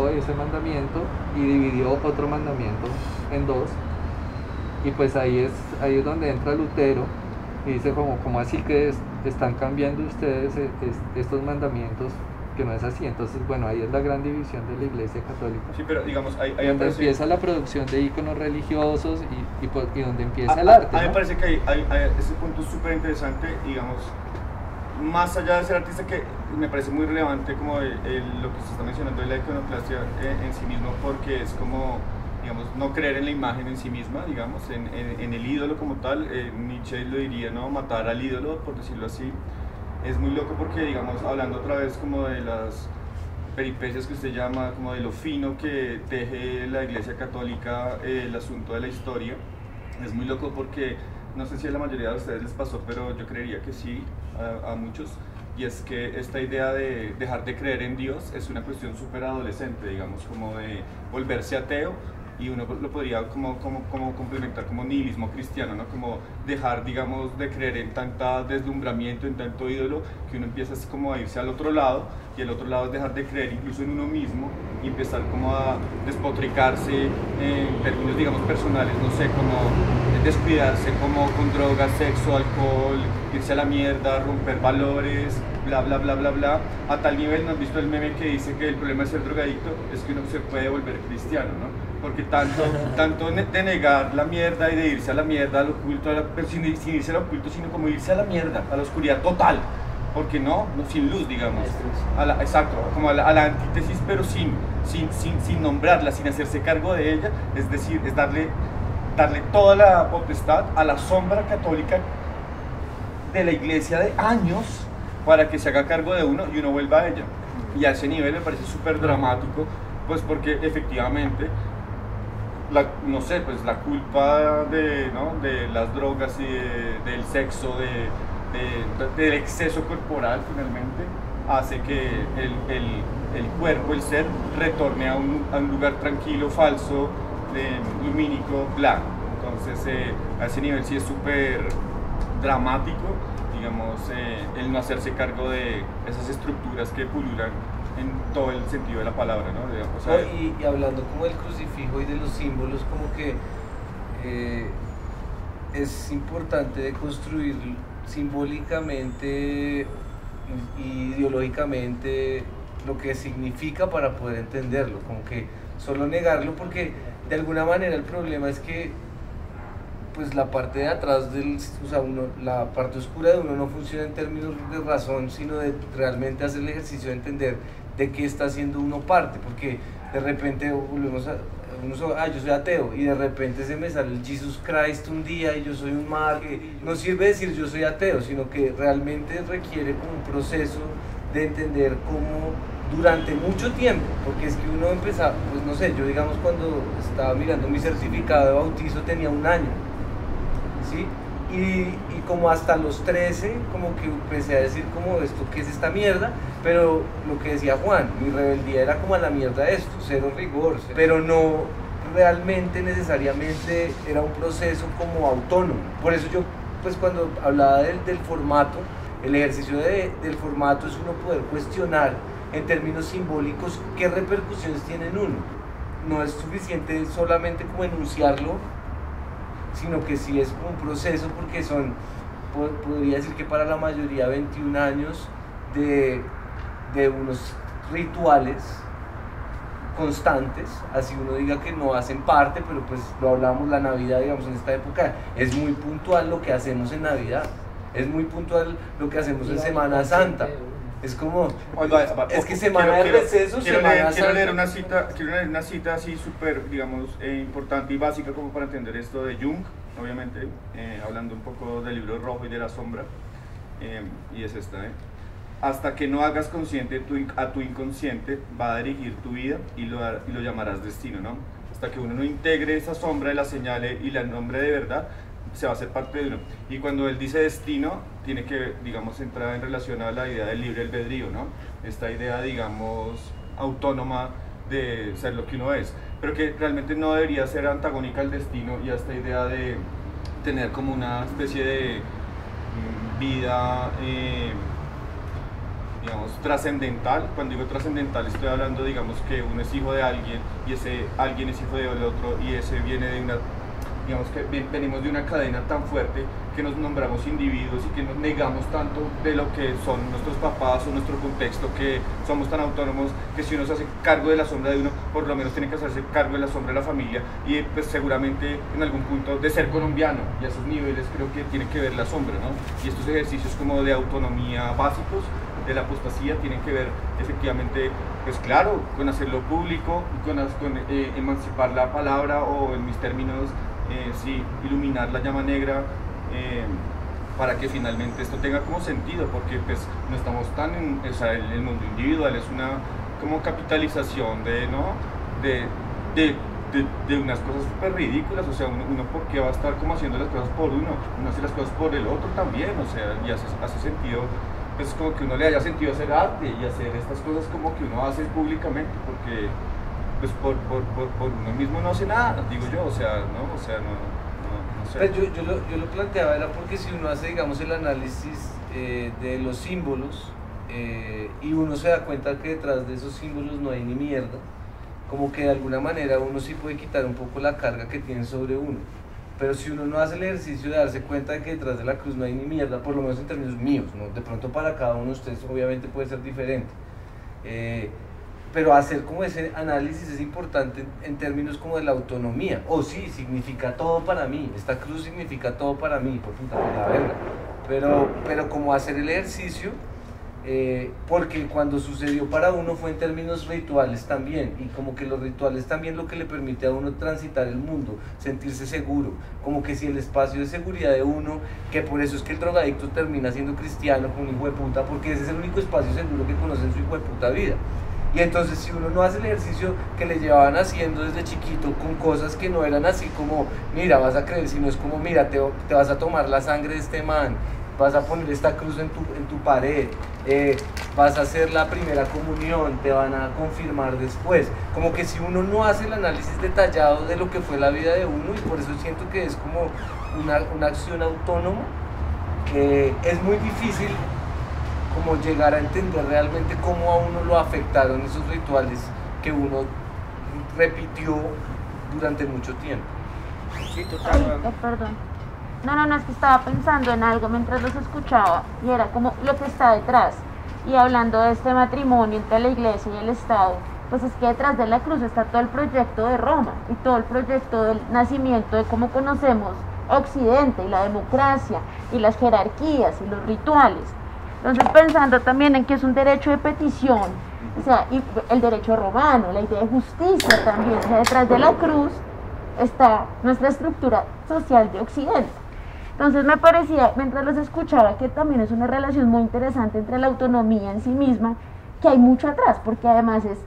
Speaker 7: ese mandamiento y dividió otro mandamiento en dos, y pues ahí es donde entra Lutero y dice como así que están cambiando ustedes estos mandamientos, que no es así. Entonces, bueno, ahí es la gran división de la Iglesia Católica.
Speaker 5: Sí, pero digamos, ahí
Speaker 7: donde empieza la producción de íconos religiosos y donde empieza el arte.
Speaker 5: A mí
Speaker 7: ¿no?
Speaker 5: me parece que ese punto es súper interesante, digamos, más allá de ser artista, que me parece muy relevante como lo que se está mencionando de la iconoclastia en sí mismo, porque es como, digamos, no creer en la imagen en sí misma, digamos, en el ídolo como tal. Nietzsche lo diría, ¿no? Matar al ídolo, por decirlo así. Es muy loco porque, digamos, hablando otra vez como de las peripecias que usted llama, como de lo fino que teje la Iglesia Católica el asunto de la historia, es muy loco porque, no sé si a la mayoría de ustedes les pasó, pero yo creería que sí, a muchos, y es que esta idea de dejar de creer en Dios es una cuestión súper adolescente, digamos, como de volverse ateo, y uno lo podría como complementar como nihilismo cristiano, ¿no? Como dejar, digamos, de creer en tanta deslumbramiento, en tanto ídolo, que uno empieza así como a irse al otro lado, y el otro lado es dejar de creer incluso en uno mismo y empezar como a despotricarse en términos, digamos, personales, no sé, como descuidarse como con drogas, sexo, alcohol, irse a la mierda, romper valores, bla bla bla bla bla, a tal nivel. ¿No has visto el meme que dice que el problema de ser drogadicto es que uno se puede volver cristiano, ¿no? Porque tanto de negar la mierda y de irse a la mierda, al oculto, pero sin irse al oculto, sino como irse a la mierda, a la oscuridad total, porque no sin luz, digamos, exacto, como a la antítesis, pero sin nombrarla, sin hacerse cargo de ella, es decir, es darle toda la potestad a la sombra católica de la iglesia de años para que se haga cargo de uno y uno vuelva a ella. Y a ese nivel me parece súper dramático, pues porque efectivamente no sé, pues la culpa de las drogas y del sexo, del exceso corporal, finalmente hace que el cuerpo, el ser, retorne a un lugar tranquilo, falso, lumínico, blanco. Entonces a ese nivel sí es súper dramático, digamos, el no hacerse cargo de esas estructuras que pululan en todo el sentido de la palabra, ¿no? O sea,
Speaker 1: y hablando como del crucifijo y de los símbolos, como que es importante de construir simbólicamente y ideológicamente lo que significa para poder entenderlo, como que solo negarlo, porque de alguna manera el problema es que pues la parte de atrás la parte oscura de uno no funciona en términos de razón, sino de realmente hacer el ejercicio de entender de qué está haciendo uno parte, porque de repente volvemos a yo soy ateo, y de repente se me sale el Jesus Christ un día y yo soy un mal, que no sirve decir yo soy ateo, sino que realmente requiere como un proceso de entender cómo durante mucho tiempo, porque es que uno empezaba, pues no sé, yo digamos cuando estaba mirando mi certificado de bautizo tenía 1 año, ¿sí? Y como hasta los 13, como que empecé a decir como esto, ¿qué es esta mierda? Pero lo que decía Juan, mi rebeldía era como a la mierda esto, cero rigor, pero no realmente necesariamente era un proceso como autónomo. Por eso yo, pues cuando hablaba del formato, el ejercicio del formato es uno poder cuestionar en términos simbólicos qué repercusiones tiene en uno. No es suficiente solamente como enunciarlo, sino que sí es un proceso, porque podría decir que para la mayoría 21 años de unos rituales constantes, así uno diga que no hacen parte, pero pues lo hablamos, la Navidad, digamos, en esta época, es muy puntual lo que hacemos en Navidad, es muy puntual lo que hacemos en Semana Santa. Es como, es que semana de receso, Semana Santa.
Speaker 5: Quiero leer una cita así súper, digamos, importante y básica como para entender esto de Jung, obviamente, hablando un poco del libro rojo y de la sombra, y es esta, hasta que no hagas consciente a tu inconsciente, va a dirigir tu vida y lo llamarás destino, ¿no? Hasta que uno no integre esa sombra y la señale y la nombre de verdad, se va a hacer parte de uno. Y cuando él dice destino, tiene que, digamos, entrar en relación a la idea del libre albedrío, ¿no? Esta idea, digamos, autónoma de ser lo que uno es, pero que realmente no debería ser antagónica al destino y a esta idea de tener como una especie de vida, digamos, trascendental. Cuando digo trascendental estoy hablando, digamos, que uno es hijo de alguien y ese alguien es hijo del otro y ese viene de una, digamos que venimos de una cadena tan fuerte que nos nombramos individuos y que nos negamos tanto de lo que son nuestros papás o nuestro contexto, que somos tan autónomos que si uno se hace cargo de la sombra de uno, por lo menos tiene que hacerse cargo de la sombra de la familia y pues seguramente en algún punto de ser colombiano, y a esos niveles creo que tiene que ver la sombra, ¿no? Y estos ejercicios como de autonomía básicos de la apostasía tienen que ver efectivamente, pues claro, con hacerlo público, con emancipar la palabra, o en mis términos, sí, iluminar la llama negra, para que finalmente esto tenga como sentido, porque pues no estamos tan en, o sea, el mundo individual es una como capitalización de, ¿no? de unas cosas súper ridículas. O sea, uno por qué va a estar como haciendo las cosas por uno hace las cosas por el otro también, o sea, y hace sentido, pues como que uno le haya sentido hacer arte y hacer estas cosas como que uno hace públicamente, porque pues por uno mismo no hace nada, digo yo, o sea, no sé.
Speaker 1: Pues yo lo planteaba, era porque si uno hace, digamos, el análisis de los símbolos, y uno se da cuenta que detrás de esos símbolos no hay ni mierda, como que de alguna manera uno sí puede quitar un poco la carga que tiene sobre uno. Pero si uno no hace el ejercicio de darse cuenta de que detrás de la cruz no hay ni mierda, por lo menos en términos míos, ¿no? De pronto para cada uno de ustedes obviamente puede ser diferente, pero hacer como ese análisis es importante en términos como de la autonomía. Sí, significa todo para mí, esta cruz significa todo para mí, por puta, por la verga, pero como hacer el ejercicio, porque cuando sucedió para uno fue en términos rituales también, y como que los rituales también lo que le permite a uno transitar el mundo, sentirse seguro, como que si el espacio de seguridad de uno, que por eso es que el drogadicto termina siendo cristiano con un hijo de puta, porque ese es el único espacio seguro que conoce en su hijo de puta vida. Y entonces si uno no hace el ejercicio que le llevaban haciendo desde chiquito con cosas que no eran así como, mira, vas a creer, sino es como, mira, te vas a tomar la sangre de este man, vas a poner esta cruz en tu pared, vas a hacer la primera comunión, te van a confirmar después. Como que si uno no hace el análisis detallado de lo que fue la vida de uno, y por eso siento que es como una acción autónoma, que es muy difícil como llegar a entender realmente cómo a uno lo afectaron esos rituales que uno repitió durante mucho tiempo.
Speaker 4: Sí, total.
Speaker 9: Perdón. No, es que estaba pensando en algo mientras los escuchaba y era como lo que está detrás. Y hablando de este matrimonio entre la iglesia y el Estado, pues es que detrás de la cruz está todo el proyecto de Roma y todo el proyecto del nacimiento de cómo conocemos Occidente y la democracia y las jerarquías y los rituales. Entonces pensando también en que es un derecho de petición, o sea, y el derecho romano, la idea de justicia también, o sea, detrás de la cruz está nuestra estructura social de Occidente. Entonces me parecía, mientras los escuchaba, que también es una relación muy interesante entre la autonomía en sí misma, que hay mucho atrás, porque además es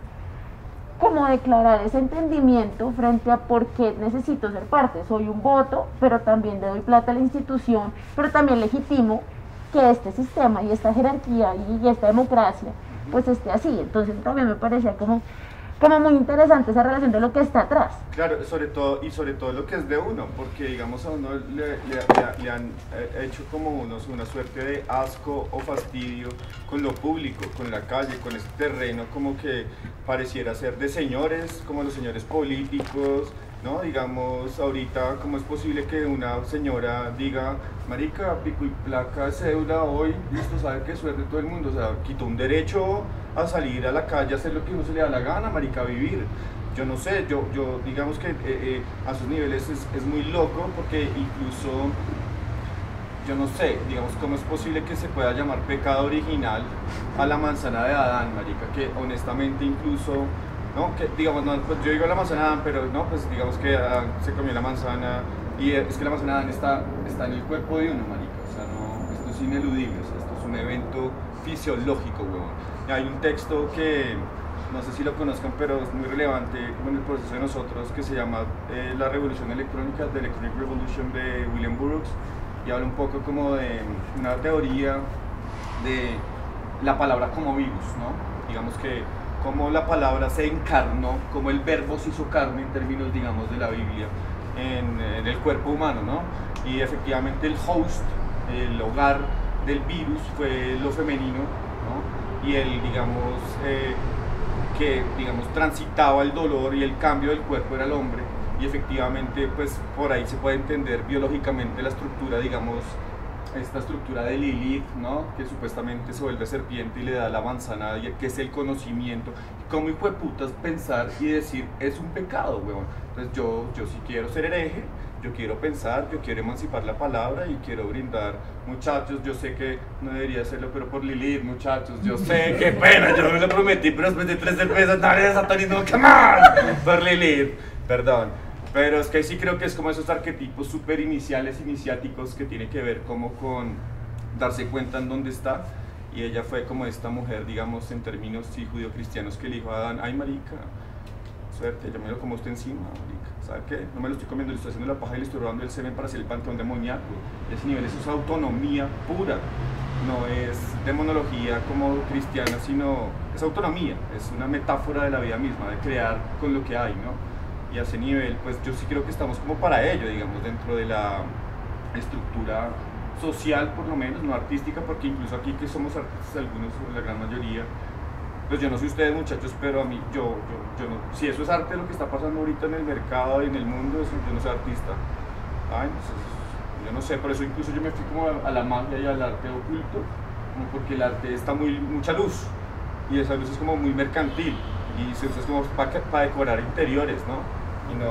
Speaker 9: como declarar ese entendimiento frente a por qué necesito ser parte. Soy un voto, pero también le doy plata a la institución, pero también legitimo que este sistema y esta jerarquía y esta democracia pues esté así. Entonces también me parecía como muy interesante esa relación de lo que está atrás.
Speaker 5: Claro, sobre todo lo que es de uno, porque digamos a uno le han hecho como una suerte de asco o fastidio con lo público, con la calle, con este terreno como que pareciera ser de señores, como los señores políticos, ¿no? Digamos, ahorita, ¿cómo es posible que una señora diga, marica, pico y placa, cédula, hoy, listo, sabe que suerte todo el mundo? O sea, quitó un derecho a salir a la calle, a hacer lo que uno se le da la gana, marica, a vivir. Yo no sé, yo digamos que a sus niveles es muy loco, porque incluso, yo no sé, digamos, ¿cómo es posible que se pueda llamar pecado original a la manzana de Adán, marica? Que honestamente incluso... ¿no? Que, digamos, no, pues yo digo la manzana de Adán, pero no, pues digamos que Adán se comió la manzana y es que la manzana de Adán está en el cuerpo de uno, marica, o sea, no, esto es ineludible, o sea, esto es un evento fisiológico, huevón. Y hay un texto que, no sé si lo conozcan, pero es muy relevante como en el proceso de nosotros, que se llama La Revolución Electrónica, The Electronic Revolution, de William Burroughs, y habla un poco como de una teoría de la palabra como virus, ¿no? Digamos que cómo la palabra se encarnó, cómo el verbo se hizo carne en términos, digamos, de la Biblia, en el cuerpo humano, ¿no? Y efectivamente el host, el hogar del virus fue lo femenino, ¿no? Y el, digamos, que, digamos, transitaba el dolor y el cambio del cuerpo era el hombre, y efectivamente, pues, por ahí se puede entender biológicamente la estructura, digamos, esta estructura de Lilith, ¿no? Que supuestamente se vuelve serpiente y le da la manzana, que es el conocimiento. ¿Cómo hijo de putas pensar y decir es un pecado, weón? Entonces yo sí quiero ser hereje, yo quiero pensar, yo quiero emancipar la palabra y quiero brindar, muchachos, yo sé que no debería hacerlo, pero por Lilith, muchachos, yo sé, qué pena, yo me lo prometí, pero después de 3 cervezas, nadie de satanismo, come on, por Lilith, perdón. Pero es que sí creo que es como esos arquetipos súper iniciales, iniciáticos, que tiene que ver como con darse cuenta en dónde está. Y ella fue como esta mujer, digamos, en términos sí, judío-cristianos, que le dijo a Adán, ay marica, suerte, yo me lo como usted encima, marica, ¿sabe qué? No me lo estoy comiendo, le estoy haciendo la paja y le estoy robando el semen para hacer el panteón demoníaco. Ese nivel, eso es autonomía pura, no es demonología como cristiana, sino es autonomía, es una metáfora de la vida misma, de crear con lo que hay, ¿no? Y a ese nivel, pues yo sí creo que estamos como para ello, digamos, dentro de la estructura social, por lo menos, no artística, porque incluso aquí que somos artistas, algunos, la gran mayoría, pues yo no sé ustedes, muchachos, pero a mí, yo no, si eso es arte, lo que está pasando ahorita en el mercado y en el mundo, eso, yo no soy artista. Ay, entonces, yo no sé, por eso incluso yo me fui como a la magia y al arte oculto, como porque el arte está mucha luz, y esa luz es como muy mercantil, y se usa como para decorar interiores, ¿no? Y no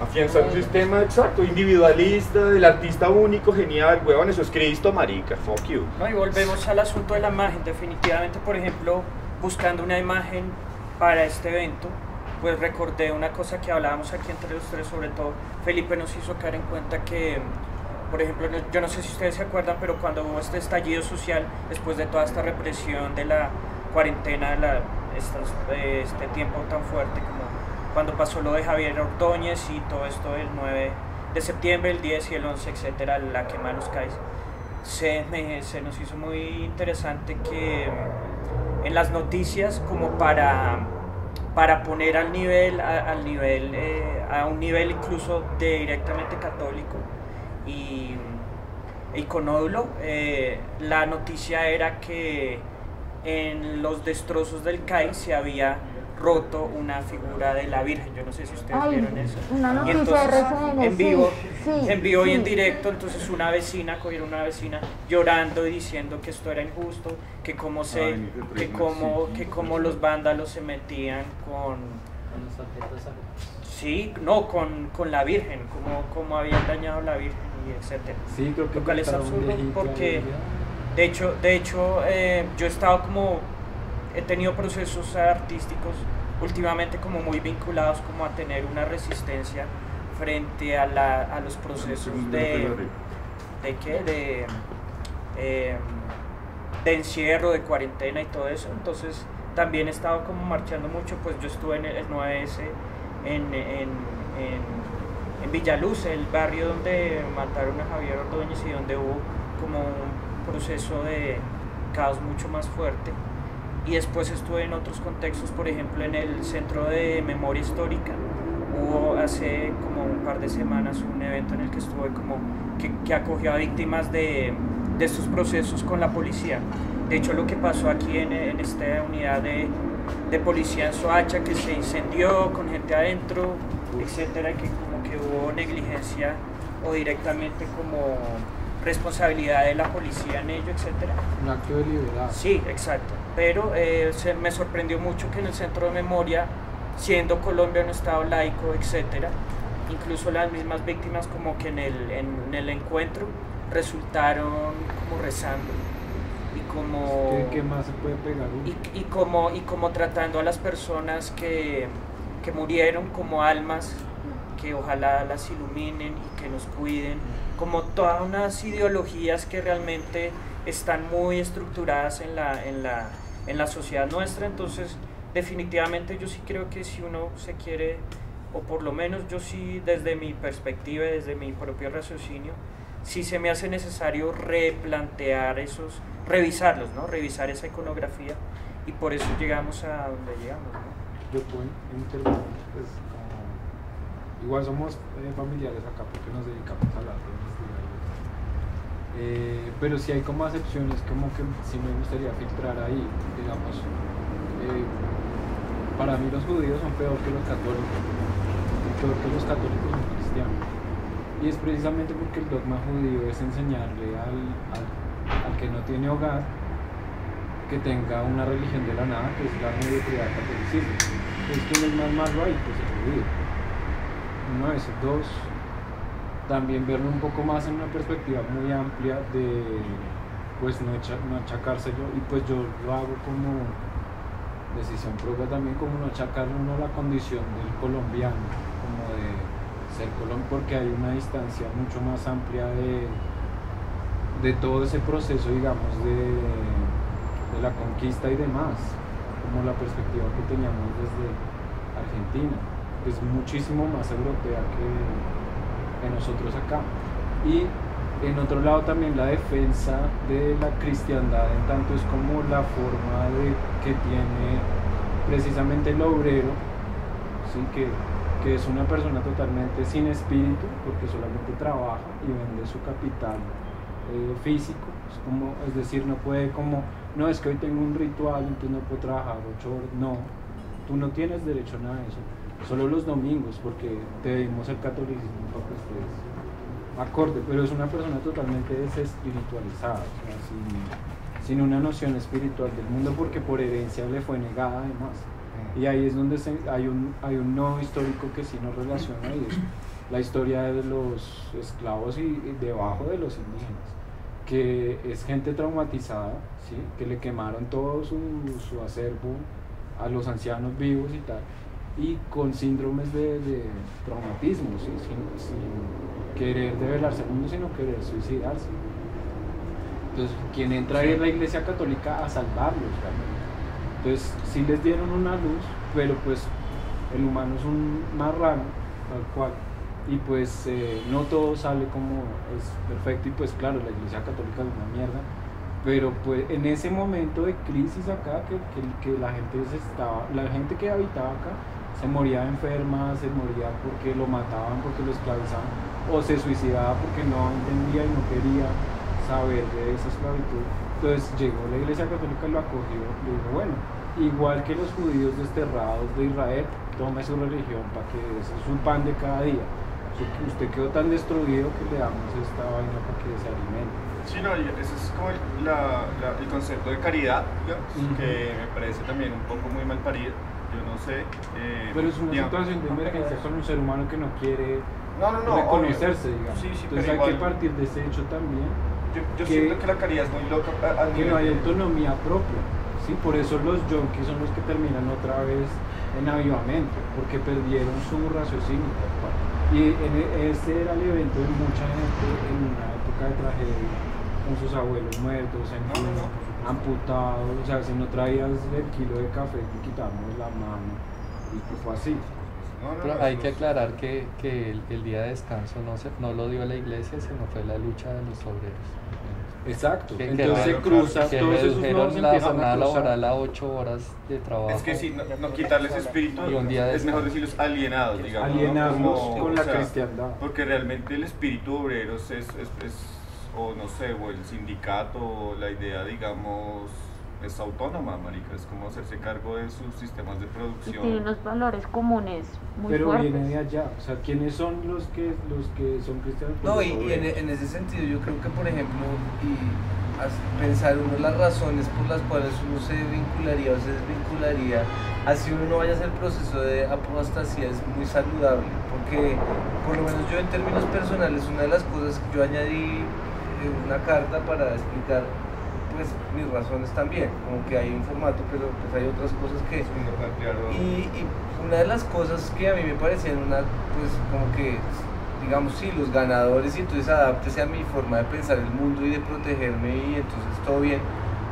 Speaker 5: afianzar un sistema exacto, individualista, del artista único, genial, huevón, eso es Cristo, marica, fuck you.
Speaker 4: No, y volvemos al asunto de la imagen, definitivamente, por ejemplo, buscando una imagen para este evento, pues recordé una cosa que hablábamos aquí entre los tres, sobre todo Felipe nos hizo caer en cuenta que, por ejemplo, yo no sé si ustedes se acuerdan, pero cuando hubo este estallido social, después de toda esta represión de la cuarentena, este tiempo tan fuerte como cuando pasó lo de Javier Ordóñez y todo esto del 9 de septiembre, el 10 y el 11, etcétera, la quema de los CAIs, se nos hizo muy interesante que en las noticias, como para poner a un nivel incluso de directamente católico, y iconódulo, la noticia era que en los destrozos del CAI se había roto una figura de la Virgen. Yo no sé si ustedes vieron eso.
Speaker 9: Una
Speaker 4: Y
Speaker 9: noticia
Speaker 4: entonces,
Speaker 9: de RCN,
Speaker 4: en vivo, y en
Speaker 9: sí.
Speaker 4: directo, entonces cogieron una vecina llorando y diciendo que esto era injusto, que cómo los vándalos se metían con
Speaker 8: los objetos sagrados.
Speaker 4: Sí, no, con la Virgen, como habían dañado a la Virgen y etcétera.
Speaker 6: Sí, creo que
Speaker 4: lo cual es
Speaker 6: mataron a un
Speaker 4: absurdo
Speaker 6: viejito
Speaker 4: porque
Speaker 6: ahí,
Speaker 4: de hecho yo he estado he tenido procesos artísticos últimamente como muy vinculados como a tener una resistencia frente a los procesos de encierro, de cuarentena y todo eso. Entonces también he estado como marchando mucho, pues yo estuve en el 9S en Villaluz, el barrio donde mataron a Javier Ordóñez y donde hubo como un proceso de caos mucho más fuerte. Y después estuve en otros contextos, por ejemplo en el Centro de Memoria Histórica. Hubo hace como un par de semanas un evento en el que estuve que acogió a víctimas de estos procesos con la policía. De hecho, lo que pasó aquí en esta unidad de policía en Soacha, que se incendió con gente adentro, etcétera, que como que hubo negligencia o directamente como responsabilidad de la policía en ello, etcétera.
Speaker 6: Un acto deliberado.
Speaker 4: Sí, exacto. Pero me sorprendió mucho que en el Centro de Memoria, siendo Colombia un estado laico, etcétera, incluso las mismas víctimas como que en el encuentro resultaron como rezando y como
Speaker 6: ¿Qué más se puede pegar?
Speaker 4: y como tratando a las personas que murieron como almas que ojalá las iluminen y que nos cuiden, como todas unas ideologías que realmente están muy estructuradas en la sociedad nuestra. Entonces definitivamente yo sí creo que si uno se quiere, o por lo menos yo sí desde mi perspectiva, desde mi propio raciocinio, sí se me hace necesario replantear revisarlos, ¿no? Revisar esa iconografía, y por eso llegamos a donde llegamos, ¿no?
Speaker 6: Yo puedo intervenir, pues, igual somos familiares acá porque nos dedicamos a la investigación. Pero si hay como acepciones, como que sí me gustaría filtrar ahí, digamos, para mí los judíos son peor que los católicos, peor que los católicos son cristianos. Y es precisamente porque el dogma judío es enseñarle al que no tiene hogar que tenga una religión de la nada, que es la mediocridad del catolicismo. Entonces, ¿quién es más malo ahí? Pues el judío. Uno, eso. Dos, también verlo un poco más en una perspectiva muy amplia de, pues, no achacárselo, y pues yo lo hago como decisión propia también, como no achacarle uno la condición del colombiano, como de ser colombiano, porque hay una distancia mucho más amplia de todo ese proceso, digamos, de la conquista y demás, como la perspectiva que teníamos desde Argentina, que es muchísimo más europea que nosotros acá. Y en otro lado también la defensa de la cristiandad, en tanto es como la forma que tiene precisamente el obrero, ¿sí? que es una persona totalmente sin espíritu, porque solamente trabaja y vende su capital físico, es decir, no puede como, no es que hoy tengo un ritual, entonces no puedo trabajar 8 horas, no, tú no tienes derecho a nada de eso, solo los domingos, porque te dimos el catolicismo para que estés acorde, pero es una persona totalmente desespiritualizada, o sea, sin una noción espiritual del mundo, porque por herencia le fue negada además. Y ahí es donde hay un nodo histórico que sí nos relaciona, y es la historia de los esclavos y debajo de los indígenas, que es gente traumatizada, ¿sí? Que le quemaron todo su acervo a los ancianos vivos y tal, y con síndromes de traumatismo, ¿sí? sin querer develarse al mundo, sino querer suicidarse. Entonces, quien entra ahí es la Iglesia Católica a salvarlos realmente. Entonces, sí les dieron una luz, pero pues el humano es un marrano, tal cual, y pues no todo sale como es perfecto, y pues claro, la Iglesia Católica es una mierda, pero pues en ese momento de crisis acá, que la gente que habitaba acá se moría enferma, se moría porque lo mataban, porque lo esclavizaban, o se suicidaba porque no entendía y no quería, saber de esa esclavitud. Entonces llegó la Iglesia Católica y lo acogió, le dijo, bueno, igual que los judíos desterrados de Israel, tome su religión para que ese es su pan de cada día. Usted quedó tan destruido que le damos esta vaina para que se alimente.
Speaker 5: Sí, no, y ese es como el concepto de caridad, digamos, que me parece también un poco muy mal parido, yo no sé.
Speaker 6: Pero es una
Speaker 5: digamos,
Speaker 6: situación de emergencia con un ser humano que no quiere
Speaker 5: no,
Speaker 6: reconocerse,
Speaker 5: obvio.
Speaker 6: digamos.
Speaker 5: Sí,
Speaker 6: Entonces
Speaker 5: pero
Speaker 6: hay que
Speaker 5: igual,
Speaker 6: partir de ese hecho también.
Speaker 5: yo siento que la caridad es muy loca.
Speaker 6: Que no hay autonomía propia, ¿sí? Por eso los yonkis son los que terminan otra vez en avivamiento, porque perdieron su raciocinio. Y este era el evento de mucha gente en una época de tragedia, con sus abuelos muertos, amputados. O sea, si no traías el kilo de café, te quitamos la mano. Y pues fue así.
Speaker 7: Pero hay que aclarar que el día de descanso no lo dio la iglesia, sino fue la lucha de los obreros.
Speaker 6: Exacto.
Speaker 7: Que
Speaker 6: Entonces se cruza,
Speaker 7: que
Speaker 6: todos esos nodos
Speaker 7: redujeron la
Speaker 6: empiezan a
Speaker 7: jornada
Speaker 6: cruzar.
Speaker 7: laboral a 8 horas de trabajo.
Speaker 5: Es que sí, no quitarles espíritu,
Speaker 7: Y un día de
Speaker 5: es mejor decirlos alienados, digamos. ¿no?
Speaker 6: Alienarlos
Speaker 5: Como,
Speaker 6: con la
Speaker 5: o sea,
Speaker 6: cristiandad.
Speaker 5: Porque realmente el espíritu obrero o no sé, o el sindicato, o la idea, digamos, es autónoma, marica, es como hacerse cargo de sus sistemas de
Speaker 9: Y
Speaker 5: producción.
Speaker 9: tiene unos valores comunes muy
Speaker 6: Pero
Speaker 9: fuertes.
Speaker 6: viene de allá, o sea, ¿quiénes son los que son cristianos? Pues
Speaker 1: No,
Speaker 6: los
Speaker 1: y
Speaker 6: obreros.
Speaker 1: en ese sentido yo creo que, por ejemplo, pensar uno las razones por las cuales uno se vincularía o se desvincularía, así uno no vaya a hacer el proceso de apostasía, es muy saludable, porque por lo menos yo en términos personales, una de las cosas que yo añadí en una carta para explicar pues mis razones también, como que hay un formato, pero pues hay otras cosas que... Y una de las cosas que a mí me parecían pues como que, digamos, sí, los ganadores, y entonces adáptese a mi forma de pensar el mundo y de protegerme y entonces todo bien,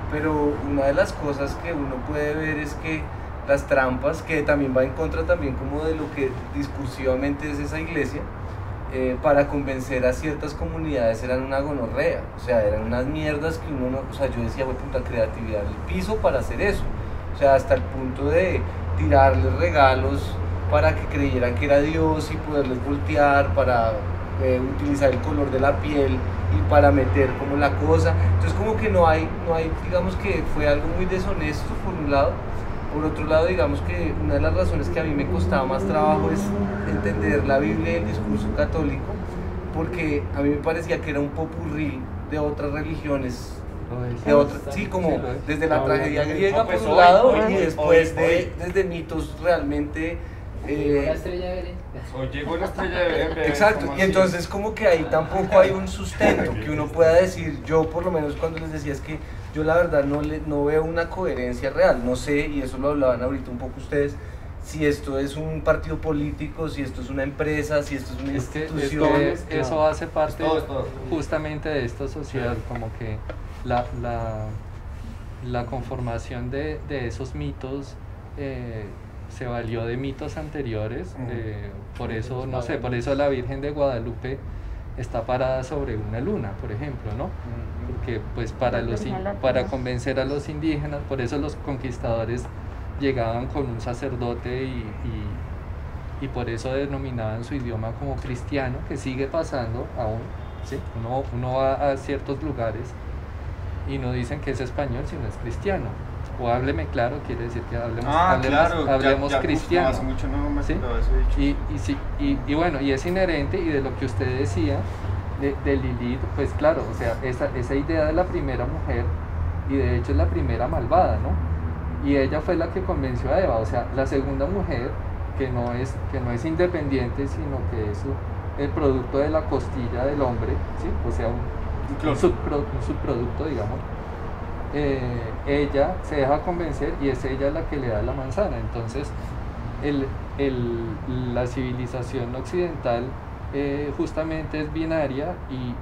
Speaker 1: pero una de las cosas que uno puede ver es que las trampas, que también va en contra también como de lo que discursivamente es esa iglesia, para convencer a ciertas comunidades eran una gonorrea, o sea, eran unas mierdas que uno no, o sea, yo decía, güey, puta, creatividad, el piso para hacer eso, o sea, hasta el punto de tirarles regalos para que creyeran que era Dios y poderles voltear, para utilizar el color de la piel y para meter como la cosa, entonces como que no hay, digamos que fue algo muy deshonesto por un lado. Por otro lado, digamos que una de las razones que a mí me costaba más trabajo es entender la Biblia y el discurso católico, porque a mí me parecía que era un popurrí de otras religiones, de otras, sí, como desde la tragedia griega por un lado y después desde mitos realmente...
Speaker 8: La estrella de Belén.
Speaker 5: O llegó la estrella de Belén.
Speaker 1: Exacto, y entonces como que ahí tampoco hay un sustento que uno pueda decir, yo por lo menos cuando les decía es que yo la verdad no veo una coherencia real, no sé, y eso lo hablaban ahorita un poco ustedes, si esto es un partido político, si esto es una empresa, si esto es una institución.
Speaker 7: Eso hace parte
Speaker 5: todo.
Speaker 7: justamente de esta sociedad, como que la conformación de esos mitos se valió de mitos anteriores, por eso, no sé, por eso la Virgen de Guadalupe está parada sobre una luna, por ejemplo, ¿no? Porque pues para convencer a los indígenas, por eso los conquistadores llegaban con un sacerdote y por eso denominaban su idioma como cristiano, que sigue pasando aún, ¿sí? Uno va a ciertos lugares y no dicen que es español, sino es cristiano. O hábleme claro, quiere decir que hablemos cristiano.
Speaker 5: Hace mucho no me
Speaker 7: ¿sí?
Speaker 5: acordaba ese dicho.
Speaker 7: Y bueno, y es inherente, y de lo que usted decía, de Lilith, pues claro, o sea, esa idea de la primera mujer, y de hecho es la primera malvada, ¿no? Y ella fue la que convenció a Eva, o sea, la segunda mujer, que no es independiente, sino que es el producto de la costilla del hombre, ¿sí? O sea, un subproducto, digamos. Ella se deja convencer y es ella la que le da la manzana. Entonces la civilización occidental justamente es binaria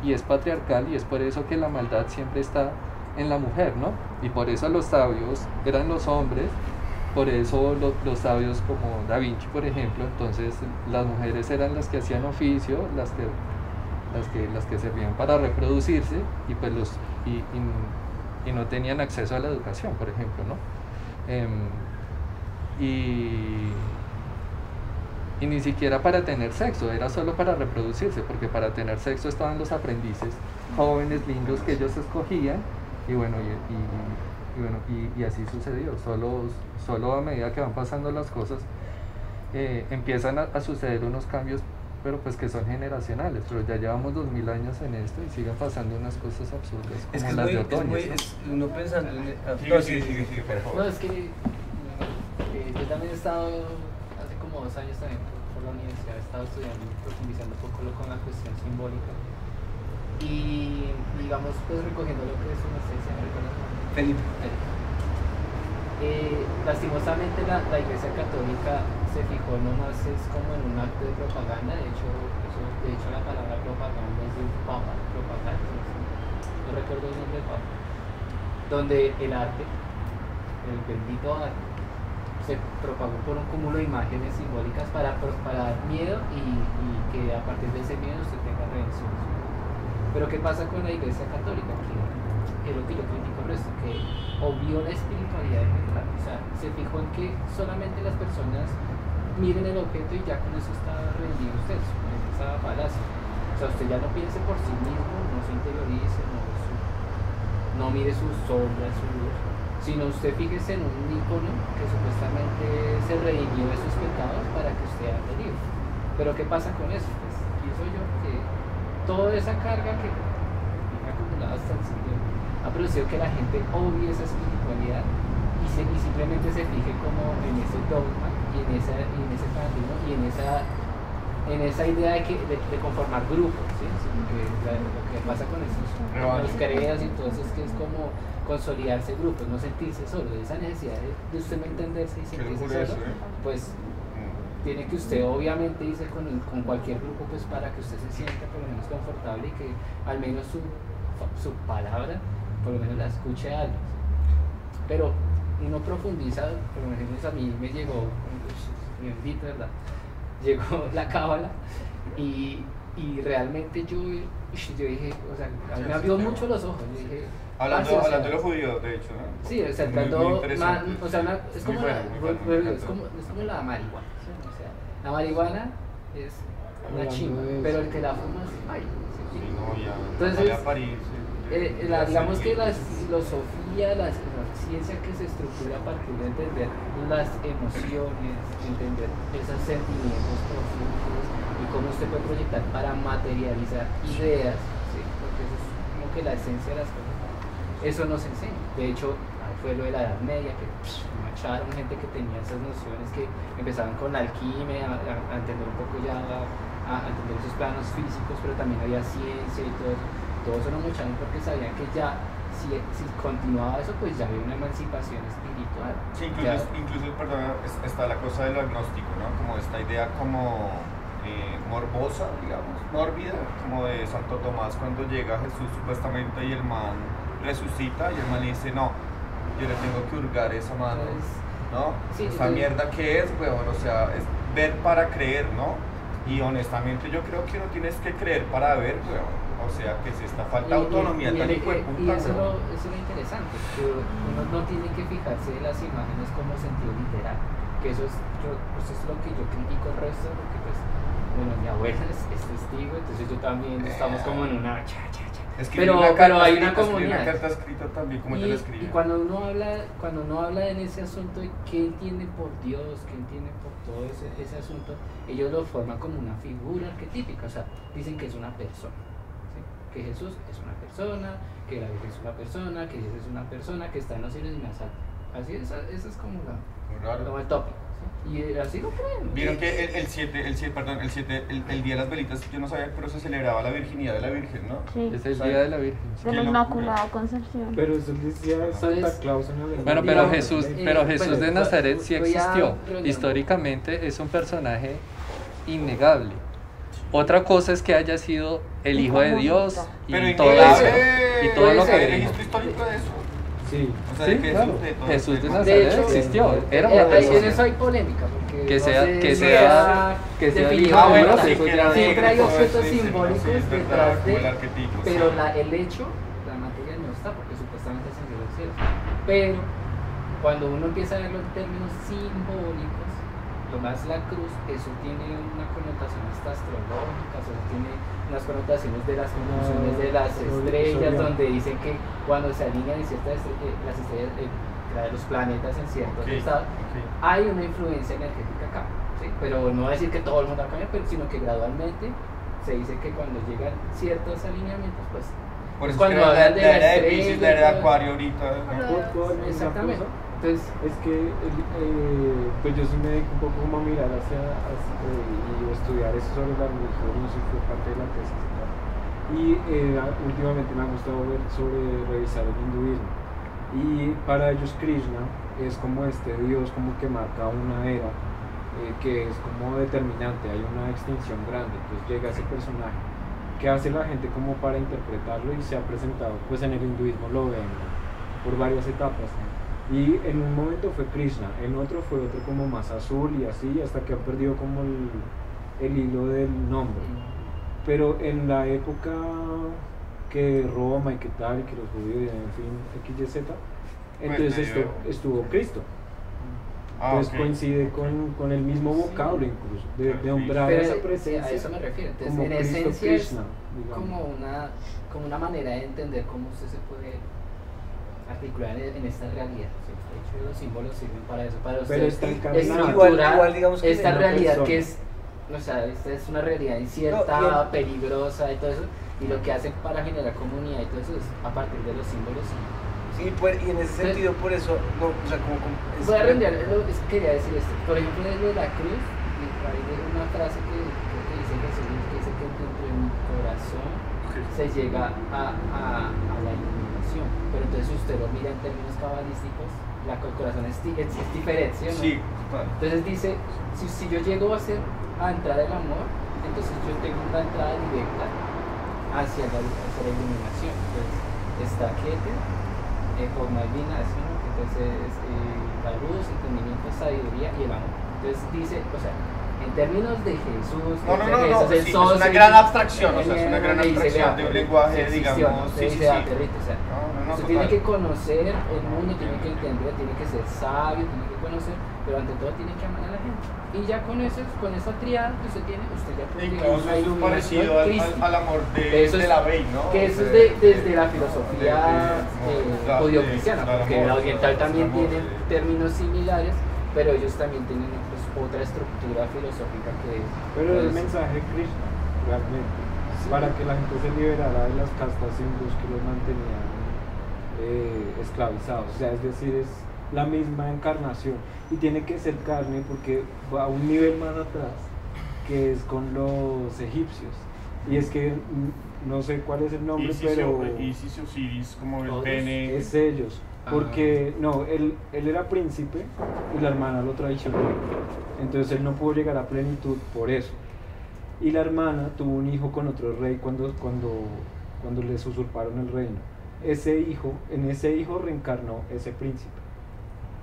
Speaker 7: y es patriarcal, y es por eso que la maldad siempre está en la mujer, ¿no? Y por eso los sabios eran los hombres, por eso los sabios como Da Vinci, por ejemplo, entonces las mujeres eran las que hacían oficio, las que servían para reproducirse, y pues y no tenían acceso a la educación, por ejemplo, ¿no? Y ni siquiera para tener sexo, era solo para reproducirse, porque para tener sexo estaban los aprendices jóvenes, lindos, que ellos escogían, y bueno, y así sucedió. Solo a medida que van pasando las cosas, empiezan a suceder unos cambios, pero pues que son generacionales, pero ya llevamos 2000 años en esto y siguen pasando unas cosas absurdas como
Speaker 1: Es que
Speaker 7: las de
Speaker 1: es
Speaker 7: Ordóñez,
Speaker 1: muy,
Speaker 7: ¿no?
Speaker 1: uno pensando en...
Speaker 5: Sigue, por favor.
Speaker 8: No, es que yo también he estado hace como 2 años también por la universidad, he estado estudiando, profundizando un poco con la cuestión simbólica y digamos pues recogiendo lo que es una esencia,
Speaker 1: Felipe.
Speaker 8: Lastimosamente la Iglesia Católica se fijó nomás es como en un acto de propaganda. De hecho la palabra propaganda es de un papa, propaganda, no recuerdo el nombre del papa, donde el arte, el bendito arte, se propagó por un cúmulo de imágenes simbólicas para dar miedo y que a partir de ese miedo usted tenga redención. Pero ¿qué pasa con la Iglesia Católica? Que es lo que yo critico el resto, que obvió la espiritualidad en general. O sea, se fijó en que solamente las personas miren el objeto y ya con eso está rendido usted, con esa falacia. O sea, usted ya no piense por sí mismo, no se interiorice, no mire sus sombras, su luz, sino usted fíjese en un ícono que supuestamente se redimió de sus pecados para que usted ande libre. Pero ¿qué pasa con eso? Pues pienso yo que toda esa carga que viene acumulada hasta el siglo ha producido que la gente obvie esa espiritualidad y simplemente se fije como en ese dogma y en ese fanatismo y en esa idea de conformar grupos, ¿sí? Porque lo que pasa con los credos y todo eso es que es como consolidarse grupos, no sentirse solo. Esa necesidad de usted no entenderse y sentirse solo, pues tiene que usted obviamente irse con cualquier grupo pues para que usted se sienta por lo menos confortable y que al menos su palabra por lo menos la escuche a alguien. Pero uno profundiza, por lo menos a mí me llegó, mi bendito, ¿verdad? Llegó la cábala y realmente yo dije, o sea, a mí me abrió mucho los ojos. Yo dije,
Speaker 5: hablando de los judíos, de hecho, ¿no?
Speaker 8: Sí, o sea, tratando, o sea, es como la marihuana, ¿sí? O sea, la marihuana es una chimba, pero el que la fuma es ay, ¿sí? Entonces, digamos que la filosofía, la ciencia que se estructura a partir de entender las emociones, entender esos sentimientos profundos y cómo usted puede proyectar para materializar ideas, ¿sí? Porque eso es como que la esencia de las cosas. Eso nos enseña. De hecho, fue lo de la Edad Media, que macharon gente que tenía esas nociones, que empezaban con la alquimia, a entender un poco ya, a entender esos planos físicos, pero también había ciencia y todo eso. Todos se lo mocharon porque sabían que ya, si continuaba eso, pues ya había una emancipación espiritual.
Speaker 5: Sí, incluso perdón, está la cosa del agnóstico, ¿no? Como esta idea como morbosa, digamos, mórbida, como de Santo Tomás cuando llega Jesús supuestamente y el man resucita y el man le dice, no, yo le tengo que hurgar esa mano, ¿no?
Speaker 8: Sí,
Speaker 5: esa mierda que es, weón, o sea, es ver para creer, ¿no? Y honestamente yo creo que no tienes que creer para ver, weón. O sea, que es esta falta de autonomía tan hijo de puta.
Speaker 8: Y eso es lo interesante, que uno no tiene que fijarse en las imágenes como sentido literal, que eso es lo que yo critico el resto, porque pues, bueno, mi abuela es testigo, entonces yo también estamos como en una pero hay una comunidad.
Speaker 5: Una carta escrita también, como te la escribe.
Speaker 8: Y cuando uno habla en ese asunto de qué entiende por Dios, qué entiende por todo ese asunto, ellos lo forman como una figura arquetípica, o sea, dicen que es una persona. Que Jesús es una persona, que la Virgen es una persona, que Dios es una persona, que está en los cielos y más alto. Así es, eso es como el tópico. ¿Sí? Y así lo creen.
Speaker 5: Vieron que el día de las velitas, yo no sabía, pero se celebraba la virginidad de la Virgen, ¿no?
Speaker 9: Sí.
Speaker 7: Es el día de la Virgen.
Speaker 9: De la Inmaculada Concepción.
Speaker 6: Pero eso decía Santa Claus en Alemania.
Speaker 7: Bueno, pero Jesús de Nazaret sí
Speaker 8: voy a
Speaker 7: existió.
Speaker 8: redondear.
Speaker 7: Históricamente es un personaje innegable. Otra cosa es que haya sido el Hijo de Dios y
Speaker 5: Pero
Speaker 7: todo eso, y todo lo que
Speaker 5: ¿hay
Speaker 7: dijo.
Speaker 5: registro histórico de eso?
Speaker 6: Sí.
Speaker 5: O sea,
Speaker 7: Sí,
Speaker 5: de que
Speaker 7: claro.
Speaker 5: Jesús de todo
Speaker 7: Jesús de
Speaker 5: este-
Speaker 7: Nazaret existió, era una
Speaker 8: En eso
Speaker 7: persona.
Speaker 8: hay polémica, porque
Speaker 7: Que
Speaker 8: no
Speaker 7: sea
Speaker 8: sé
Speaker 7: que
Speaker 8: si
Speaker 7: sea que sea el
Speaker 8: definido
Speaker 7: Hijo de
Speaker 5: bueno,
Speaker 7: Dios,
Speaker 5: sí,
Speaker 7: eso
Speaker 5: que
Speaker 7: ya
Speaker 8: siempre hay
Speaker 5: sí,
Speaker 8: objetos
Speaker 5: sí, sí,
Speaker 8: simbólicos
Speaker 5: sí, es verdad,
Speaker 8: detrás
Speaker 5: como el
Speaker 8: de,
Speaker 5: arquetipo,
Speaker 8: pero
Speaker 5: sí.
Speaker 8: el hecho, la materia no está, porque supuestamente ascendió a los cielos. Pero cuando uno empieza a verlo en términos simbólicos, tomas la cruz, eso tiene una connotación hasta astrológica, o sea, tiene unas connotaciones de las conjunciones de las estrellas, donde dicen que cuando se alinean ciertas las estrellas, los planetas en ciertos estados, hay una influencia energética acá, ¿sí? Pero no va a decir que todo el mundo va a cambiar, sino que gradualmente se dice que cuando llegan ciertos alineamientos, pues
Speaker 5: por eso
Speaker 8: cuando
Speaker 5: es que
Speaker 8: hablan
Speaker 5: la era de Piscis, la era de
Speaker 8: todo-
Speaker 5: Acuario ahorita.
Speaker 8: exactamente. Entonces,
Speaker 6: Es que pues yo sí me dedico un poco como a mirar y estudiar eso sobre la religión, no sé, fue parte de la tesis y tal. Y últimamente me ha gustado revisar el hinduismo. Y para ellos Krishna es como este dios como que marca una era que es como determinante, hay una extinción grande, entonces llega ese personaje que hace la gente como para interpretarlo y se ha presentado, pues en el hinduismo lo ven por varias etapas. Y en un momento fue Krishna, en otro fue otro como más azul y así, hasta que ha perdido como el hilo del nombre. Pero en la época que Roma y que tal, y que los judíos, en fin, X, Y, Z, entonces estuvo Cristo. Entonces coincide con el mismo vocablo incluso, de nombrar
Speaker 8: pero
Speaker 6: esa presencia.
Speaker 8: a eso me refiero. Entonces,
Speaker 6: como
Speaker 8: en
Speaker 6: Cristo
Speaker 8: esencia
Speaker 6: Krishna,
Speaker 8: es
Speaker 6: digamos.
Speaker 8: como una manera de entender cómo usted se puede articular en esta realidad. ¿Sí? De hecho, los símbolos sirven para eso, para usted
Speaker 6: Pero está encarnado.
Speaker 8: estructurar
Speaker 1: digamos que
Speaker 8: esta
Speaker 6: en una
Speaker 8: realidad
Speaker 6: persona.
Speaker 8: que es, o sea, esta es una realidad incierta,
Speaker 1: No,
Speaker 8: peligrosa y todo eso, y lo que hacen para generar comunidad y todo eso es a partir de los símbolos.
Speaker 1: Sí, pues, y en ese sentido, por eso, no, o sea,
Speaker 8: Voy a rendir, quería decir esto, por ejemplo, en lo de la cruz, hay una frase que dice Jesús, que dice que dentro de mi corazón se llega a la iluminación, pero entonces usted lo mira en términos cabalísticos, el corazón es diferente, ¿sí o no?
Speaker 5: Sí,
Speaker 8: Entonces dice, si yo llego a entrar el amor, entonces yo tengo una entrada directa hacia la iluminación. Entonces está Keter, forma divina, entonces la luz, entendimiento, sabiduría y el amor. Entonces dice, o sea, en términos de Jesús,
Speaker 5: No,
Speaker 8: Jesús,
Speaker 5: sí, es una gran abstracción, o sea, es una gran
Speaker 8: dice,
Speaker 5: abstracción de un lenguaje,
Speaker 8: excepción,
Speaker 5: digamos,
Speaker 8: usted
Speaker 5: sí,
Speaker 8: dice, o sea, usted tiene
Speaker 5: total.
Speaker 8: que conocer el mundo, tiene que entender, tiene que ser sabio, tiene que conocer, pero ante todo tiene que amar a la gente. Y ya con esa triada que usted tiene, usted ya puede llegar a
Speaker 5: Incluso
Speaker 8: una
Speaker 5: es
Speaker 8: iluminación
Speaker 5: parecido
Speaker 8: crística.
Speaker 5: al amor
Speaker 8: Eso
Speaker 5: de
Speaker 8: es-
Speaker 5: la Bey, ¿no?
Speaker 8: Que eso es desde la filosofía judio-cristiana, porque la oriental también tiene términos similares, pero ellos también tienen pues, otra estructura filosófica que es.
Speaker 6: Pero el
Speaker 8: pues,
Speaker 6: mensaje de Krishna, realmente, para que la gente se liberara de las castas hindús que los mantenían esclavizados. O sea, es decir, es la misma encarnación y tiene que ser carne porque va a un nivel más atrás, que es con los egipcios. Y es que no sé cuál es el nombre, pero
Speaker 5: Isis y Osiris, como el
Speaker 8: Todos.
Speaker 5: pene.
Speaker 6: es ellos. Porque no, él era príncipe y la hermana lo traicionó. Entonces él no pudo llegar a plenitud por eso. Y la hermana tuvo un hijo con otro rey cuando les usurparon el reino. En ese hijo reencarnó ese príncipe.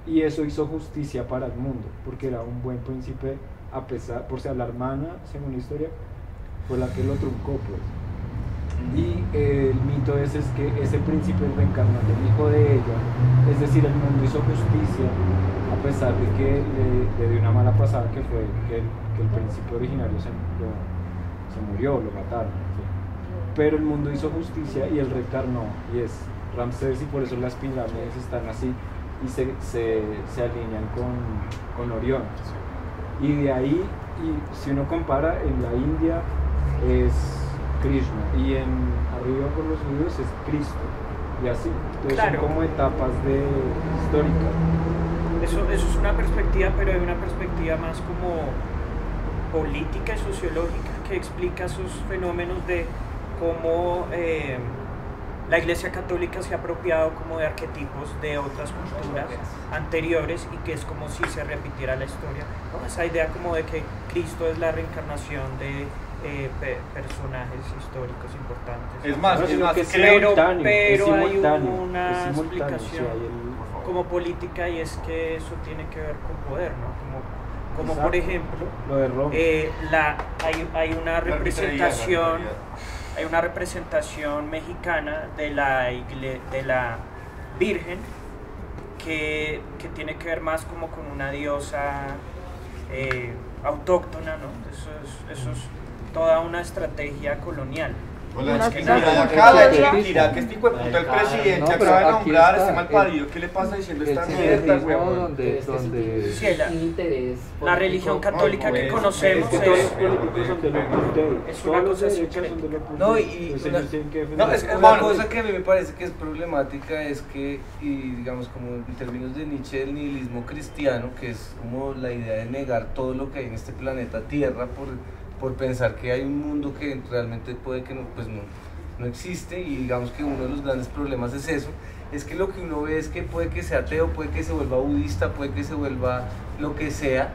Speaker 6: Y eso hizo justicia para el mundo, porque era un buen príncipe, a pesar, por ser la hermana, según la historia, fue la que lo truncó, pues. Y el mito es que ese príncipe reencarnó en el hijo de ella, es decir, el mundo hizo justicia, a pesar de que le dio una mala pasada, que fue que el príncipe originario se murió, lo mataron. ¿Sí? Pero el mundo hizo justicia y él reencarnó, y es Ramsés, y por eso las pirámides están así y se alinean con Orión. Y de ahí, y si uno compara, en la India es Krishna y arriba por los judíos es Cristo, y así. Entonces
Speaker 4: Claro.
Speaker 6: son como etapas históricas.
Speaker 4: Eso es una perspectiva, pero hay una perspectiva más como política y sociológica que explica esos fenómenos de cómo la Iglesia Católica se ha apropiado como de arquetipos de otras culturas anteriores y que es como si se repitiera la historia, ¿no? Esa idea como de que Cristo es la reencarnación de personajes históricos importantes.
Speaker 5: Es más,
Speaker 6: No, sino que es
Speaker 4: pero
Speaker 6: simultáneo,
Speaker 4: hay
Speaker 6: simultáneo,
Speaker 4: una
Speaker 6: es simultáneo,
Speaker 4: explicación
Speaker 6: sí, hay
Speaker 4: como política, y es que eso tiene que ver con poder, ¿no? Como
Speaker 6: Exacto.
Speaker 4: por ejemplo,
Speaker 6: lo de Roma.
Speaker 4: hay una representación, hay una representación mexicana de la Virgen que tiene que ver más como con una diosa autóctona, ¿no? Eso es toda una estrategia colonial.
Speaker 5: Hola,
Speaker 9: Una
Speaker 5: es que
Speaker 9: estrategia.
Speaker 5: mira acá la
Speaker 9: Teoría.
Speaker 5: mentira, que este hijo de puta el presidente
Speaker 7: No, pero
Speaker 5: acaba de
Speaker 7: aquí
Speaker 5: nombrar
Speaker 7: está
Speaker 5: ese mal parido, ¿qué le pasa diciendo esta
Speaker 7: el
Speaker 5: mierda,
Speaker 7: sincretismo
Speaker 5: huevón?
Speaker 7: donde
Speaker 4: Sí, la-
Speaker 8: un interés
Speaker 4: La religión
Speaker 8: político.
Speaker 4: católica que
Speaker 5: pues,
Speaker 4: conocemos
Speaker 6: Es que todos los
Speaker 4: es...
Speaker 6: políticos son de lo
Speaker 4: Es
Speaker 6: Todos
Speaker 4: una
Speaker 6: los
Speaker 4: cosa
Speaker 6: derechos
Speaker 4: secreta.
Speaker 6: son de lo
Speaker 1: No, y
Speaker 6: Entonces
Speaker 1: una-
Speaker 6: ellos tienen que
Speaker 5: no,
Speaker 6: defender.
Speaker 5: es que-
Speaker 1: Una
Speaker 5: bueno,
Speaker 1: cosa que a mí me parece que es problemática es que, y digamos como en términos de Nietzsche, el nihilismo cristiano, que es como la idea de negar todo lo que hay en este planeta Tierra por pensar que hay un mundo que realmente puede que no, pues no existe, y digamos que uno de los grandes problemas es eso, es que lo que uno ve es que puede que sea ateo, puede que se vuelva budista, puede que se vuelva lo que sea,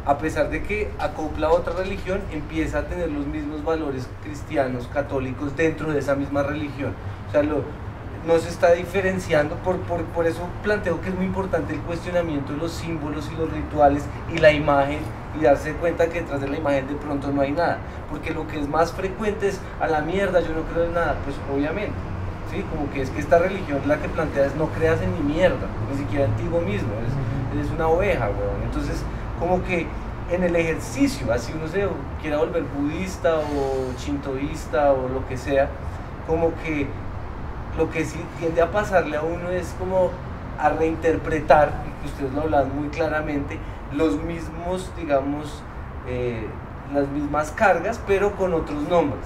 Speaker 1: a pesar de que acopla a otra religión, empieza a tener los mismos valores cristianos, católicos dentro de esa misma religión. O sea, no se está diferenciando, por eso planteo que es muy importante el cuestionamiento de los símbolos y los rituales y la imagen, y darse cuenta que detrás de la imagen de pronto no hay nada, porque lo que es más frecuente es a la mierda, yo no creo en nada, pues obviamente, ¿sí? Como que es que esta religión la que plantea es no creas en ni mierda, ni siquiera en ti mismo, eres una oveja, weón. Entonces, como que en el ejercicio, así uno se quiera volver budista o shintoísta o lo que sea, como que lo que sí tiende a pasarle a uno es como a reinterpretar, y que ustedes lo hablan muy claramente, los mismos, digamos, las mismas cargas, pero con otros nombres.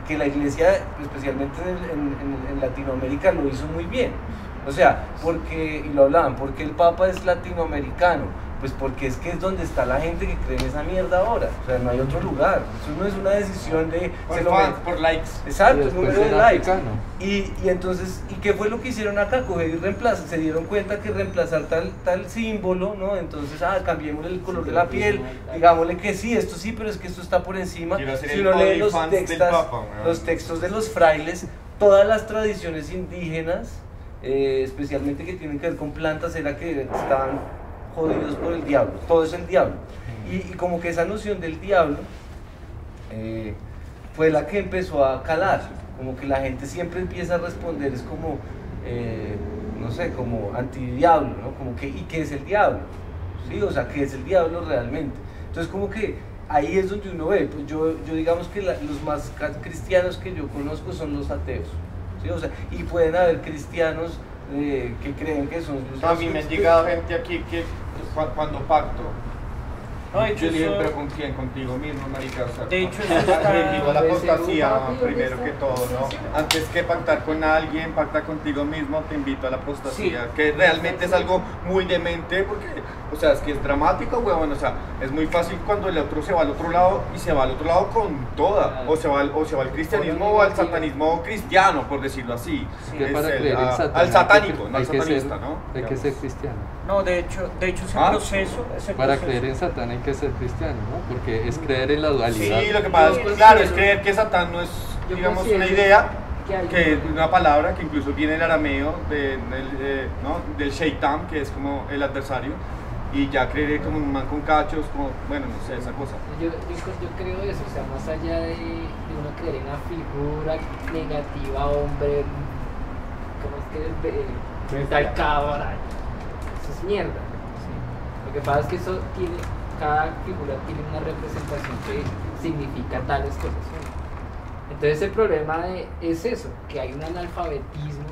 Speaker 1: Que la iglesia, especialmente en Latinoamérica, lo hizo muy bien. O sea, y lo hablaban, porque el Papa es latinoamericano, pues porque es que es donde está la gente que cree en esa mierda ahora. O sea, no hay otro lugar. Eso no es una decisión de...
Speaker 5: Por likes.
Speaker 1: Exacto,
Speaker 7: Y
Speaker 1: el
Speaker 7: después
Speaker 1: número de
Speaker 7: era
Speaker 1: likes.
Speaker 7: africano.
Speaker 1: Y entonces, ¿y qué fue lo que hicieron acá? Coger y reemplazar, se dieron cuenta que reemplazar tal símbolo, ¿no? Entonces, cambiémosle el color de la piel, digámosle que sí, esto sí, pero es que esto está por encima.
Speaker 5: Quiero hacer
Speaker 1: Si
Speaker 5: el
Speaker 1: uno lee
Speaker 5: OnlyFans del Papa, weón.
Speaker 1: los textos de los frailes, todas las tradiciones indígenas, especialmente que tienen que ver con plantas, era que estaban jodidos por el diablo, todo es el diablo. Y como que esa noción del diablo fue la que empezó a calar, como que la gente siempre empieza a responder, es como, no sé, como antidiablo, ¿no? Como que, ¿y qué es el diablo? ¿Sí? O sea, ¿qué es el diablo realmente? Entonces como que ahí es donde uno ve, pues yo digamos que los más cristianos que yo conozco son los ateos, ¿sí? O sea, y pueden haber cristianos que creen que son los...
Speaker 5: A mí me ha llegado gente aquí que cuando pacto,
Speaker 4: No, de hecho,
Speaker 5: yo dije,
Speaker 4: eso-
Speaker 5: pero ¿con quién? Contigo mismo, marica. O sea,
Speaker 4: De hecho, eso está-
Speaker 5: digo la apostasía
Speaker 8: Pues,
Speaker 5: primero que todo, ¿no? Antes que pactar con alguien, pacta contigo mismo, te invito a la apostasía,
Speaker 4: Sí.
Speaker 5: que realmente es algo muy demente, porque, o sea, es que es dramático, huevón, o sea, es muy fácil cuando el otro se va al otro lado y se va al otro lado con toda, o se va al cristianismo o al satanismo cristiano, por decirlo así.
Speaker 7: Que
Speaker 5: Es
Speaker 7: para
Speaker 5: el-
Speaker 7: creer en Satán
Speaker 5: al satánico, no
Speaker 7: hay
Speaker 5: al
Speaker 7: que ser-
Speaker 5: satanista, ¿no?
Speaker 7: Hay que ser cristiano.
Speaker 4: No, de hecho ese
Speaker 5: ¿Ah?
Speaker 4: proceso...
Speaker 7: Para creer en Satán hay que ser cristiano, ¿no? Porque es creer en la dualidad.
Speaker 5: Sí, lo que pasa es que, claro, es creer que Satán no es,
Speaker 8: Yo
Speaker 5: digamos,
Speaker 8: considero
Speaker 5: una idea,
Speaker 8: que hay
Speaker 5: que es una palabra que incluso viene del arameo, ¿no? Del shaitan, que es como el adversario, y ya creer como un man con cachos, como, bueno, no sé, esa cosa.
Speaker 8: Yo creo eso, o sea, más allá de uno creer en una figura negativa, hombre, ¿cómo es que tal cabra? Eso es mierda. ¿sí? Lo que pasa es que eso cada figura tiene una representación que significa tales cosas. ¿sí? Entonces el problema es eso, que hay un analfabetismo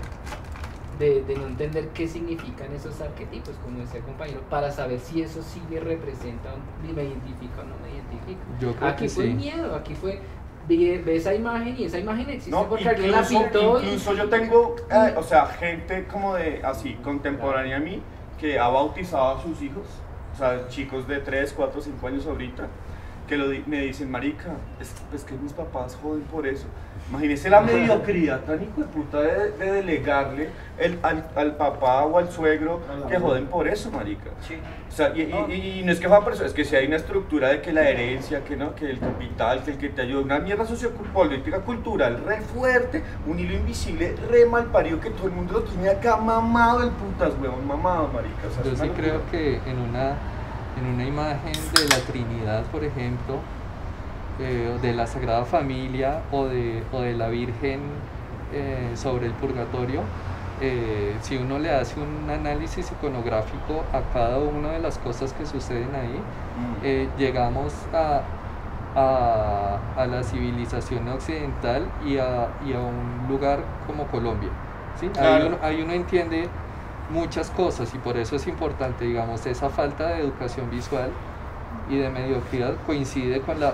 Speaker 8: de no entender qué significan esos arquetipos, como decía el compañero, para saber si eso sí me representa, me identifica o no me identifica.
Speaker 7: Yo creo
Speaker 8: Aquí
Speaker 7: que
Speaker 8: fue
Speaker 7: sí.
Speaker 8: miedo, aquí fue ve esa imagen y esa imagen existe
Speaker 5: No,
Speaker 8: porque alguien la
Speaker 5: incluso,
Speaker 8: pintó
Speaker 5: incluso yo tengo, o sea, gente como de, así, contemporánea a mí, que ha bautizado a sus hijos, o sea, chicos de 3, 4, 5 años ahorita, que me dicen, marica, es que mis papás joden por eso. Imagínese la mediocridad tan hijo de puta de delegarle al papá o al suegro que joden por eso, marica.
Speaker 4: Sí.
Speaker 5: O sea, y no es que jodan por eso, es que si hay una estructura de que la herencia, que no, que el capital, que el que te ayuda, una mierda sociopolítica, cultural, re fuerte, un hilo invisible, re mal parido, que todo el mundo lo tiene acá mamado el putas, weón, mamado, marica. O sea,
Speaker 7: Yo
Speaker 5: es
Speaker 7: sí
Speaker 5: una
Speaker 7: creo
Speaker 5: locura.
Speaker 7: que en una imagen de la Trinidad, por ejemplo, de la Sagrada Familia o de la Virgen sobre el purgatorio, si uno le hace un análisis iconográfico a cada una de las cosas que suceden ahí, llegamos a la civilización occidental y a un lugar como Colombia, ¿sí?
Speaker 5: Claro.
Speaker 7: Ahí uno entiende muchas cosas y por eso es importante, digamos, esa falta de educación visual y de mediocridad coincide con el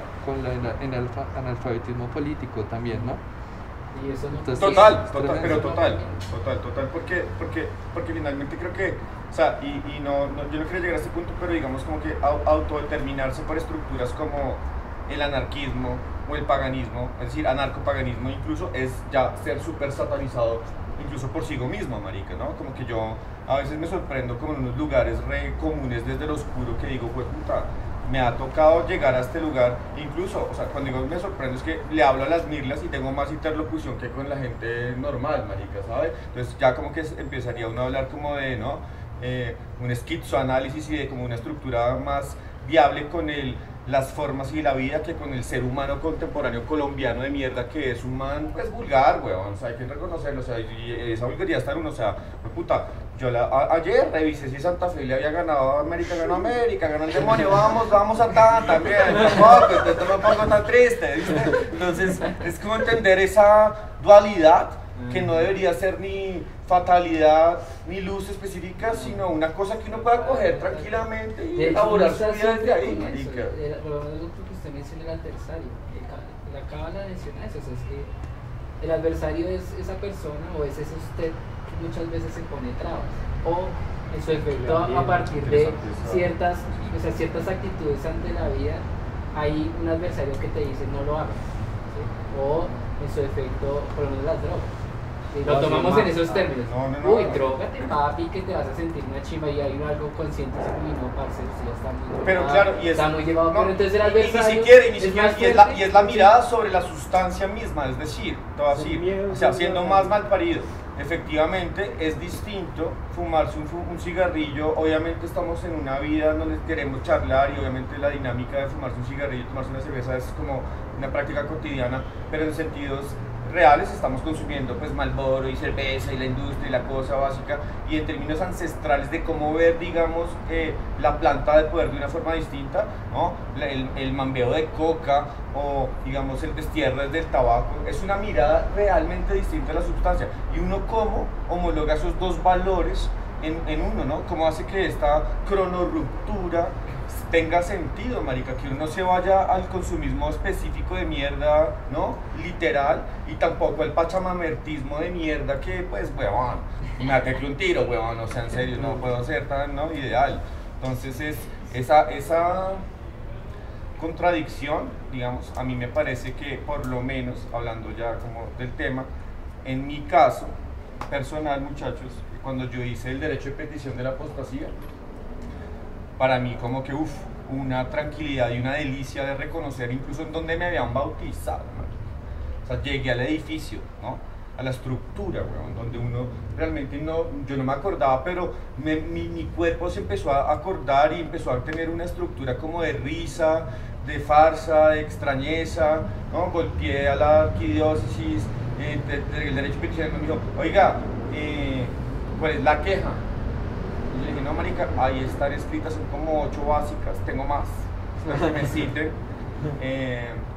Speaker 7: analfabetismo político también, ¿no?
Speaker 8: Y eso no
Speaker 7: Entonces,
Speaker 5: Total,
Speaker 7: tremendo.
Speaker 5: total, porque finalmente creo que, o sea, yo no quiero llegar a este punto, pero digamos como que autodeterminarse por estructuras como el anarquismo o el paganismo, es decir, anarcopaganismo incluso, es ya ser súper satanizado incluso por sí mismo, marica, ¿no? Como que yo a veces me sorprendo como en unos lugares re comunes desde lo oscuro que digo, pues puta, me ha tocado llegar a este lugar, incluso, o sea, cuando digo me sorprendo es que le hablo a las mirlas y tengo más interlocución que con la gente normal, marica, ¿sabes? Entonces ya como que empezaría uno a hablar como de, ¿no? Un esquizoanálisis y de como una estructura más viable con las formas y la vida que con el ser humano contemporáneo colombiano de mierda que es un man, pues vulgar, weón, o sea, hay que reconocerlo, o sea, y esa vulgaridad está en uno, o sea, pues, puta, yo ayer revisé si Santa Fe le había ganado a América, ganó el demonio, vamos a TAN también, tampoco, entonces no me pongo tan triste, ¿viste? Entonces, es como entender esa dualidad que no debería ser ni fatalidad ni luz específica, sino una cosa que uno pueda coger tranquilamente y elaborar su vida desde ahí, marica.
Speaker 8: Por lo menos lo que usted menciona el adversario, la cábala menciona eso, o sea, es que el adversario es esa persona o es ese usted que muchas veces se pone trabas, o en su efecto a partir de ciertas actitudes ante la vida hay un adversario que te dice no lo hagas, ¿sí? O en su efecto, por lo menos las drogas. Si lo tomamos en esos términos, uy, drógate papi que te vas a sentir una chimba y hay algo consciente, uy no, parce, usted ya está muy
Speaker 5: pero
Speaker 8: drogado,
Speaker 5: claro, y
Speaker 8: está muy llevado,
Speaker 5: no,
Speaker 8: pero entonces el adversario
Speaker 5: ni siquiera,
Speaker 8: más
Speaker 5: y es
Speaker 8: fuerte.
Speaker 5: la mirada sobre la sustancia misma, es decir, te voy a decir, o sea, siendo más mal parido, efectivamente es distinto fumarse un cigarrillo, obviamente estamos en una vida donde queremos charlar y obviamente la dinámica de fumarse un cigarrillo y tomarse una cerveza es como una práctica cotidiana, pero en sentidos reales estamos consumiendo pues Marlboro y cerveza y la industria y la cosa básica, y en términos ancestrales de cómo ver, digamos, la planta de poder de una forma distinta, ¿no? El mambeo de coca o digamos el destierro del tabaco es una mirada realmente distinta a la sustancia, y uno cómo homologa esos dos valores en uno, ¿no? Cómo hace que esta cronorruptura tenga sentido, marica, que uno no se vaya al consumismo específico de mierda, ¿no? Literal, y tampoco al pachamamertismo de mierda que, pues, huevón, me ataque un tiro, huevón, o sea, en serio, no puedo ser tan, ¿no? Ideal. Entonces, esa contradicción, digamos, a mí me parece que, por lo menos, hablando ya como del tema, en mi caso personal, muchachos, cuando yo hice el derecho de petición de la apostasía, para mí como que una tranquilidad y una delicia de reconocer incluso en donde me habían bautizado, ¿no? O sea, llegué al edificio, ¿no? A la estructura, weón, donde uno realmente yo no me acordaba, pero mi cuerpo se empezó a acordar y empezó a tener una estructura como de risa, de farsa, de extrañeza, ¿no? Golpeé a la arquidiócesis, el derecho de petición, me dijo, oiga, ¿cuál es la queja? Y le dije, no, marica, ahí están escritas, son como 8 básicas, tengo más, que me citen,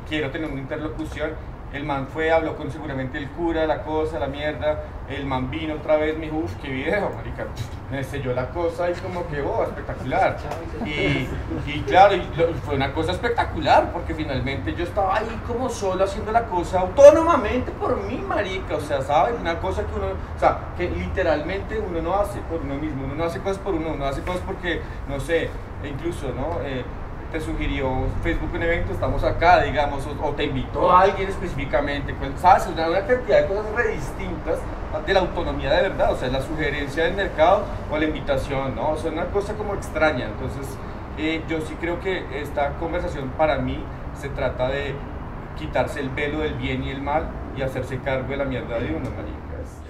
Speaker 5: quiero tener una interlocución. El man fue, habló con seguramente el cura, la cosa, la mierda, el man vino otra vez, me dijo, qué video, marica, me selló la cosa y como que, espectacular. Y claro, fue una cosa espectacular, porque finalmente yo estaba ahí como solo haciendo la cosa autónomamente por mí, marica, o sea, ¿sabes? Una cosa que uno, o sea, que literalmente uno no hace por uno mismo, uno no hace cosas por uno hace cosas porque, no sé, incluso, ¿no? Te sugirió Facebook un evento, estamos acá, digamos, o te invitó a alguien específicamente, ¿sabes? Una cantidad de cosas re distintas de la autonomía de verdad, o sea, la sugerencia del mercado o la invitación, ¿no? O sea, una cosa como extraña. Entonces, yo sí creo que esta conversación para mí se trata de quitarse el velo del bien y el mal y hacerse cargo de la mierda de uno, maricas.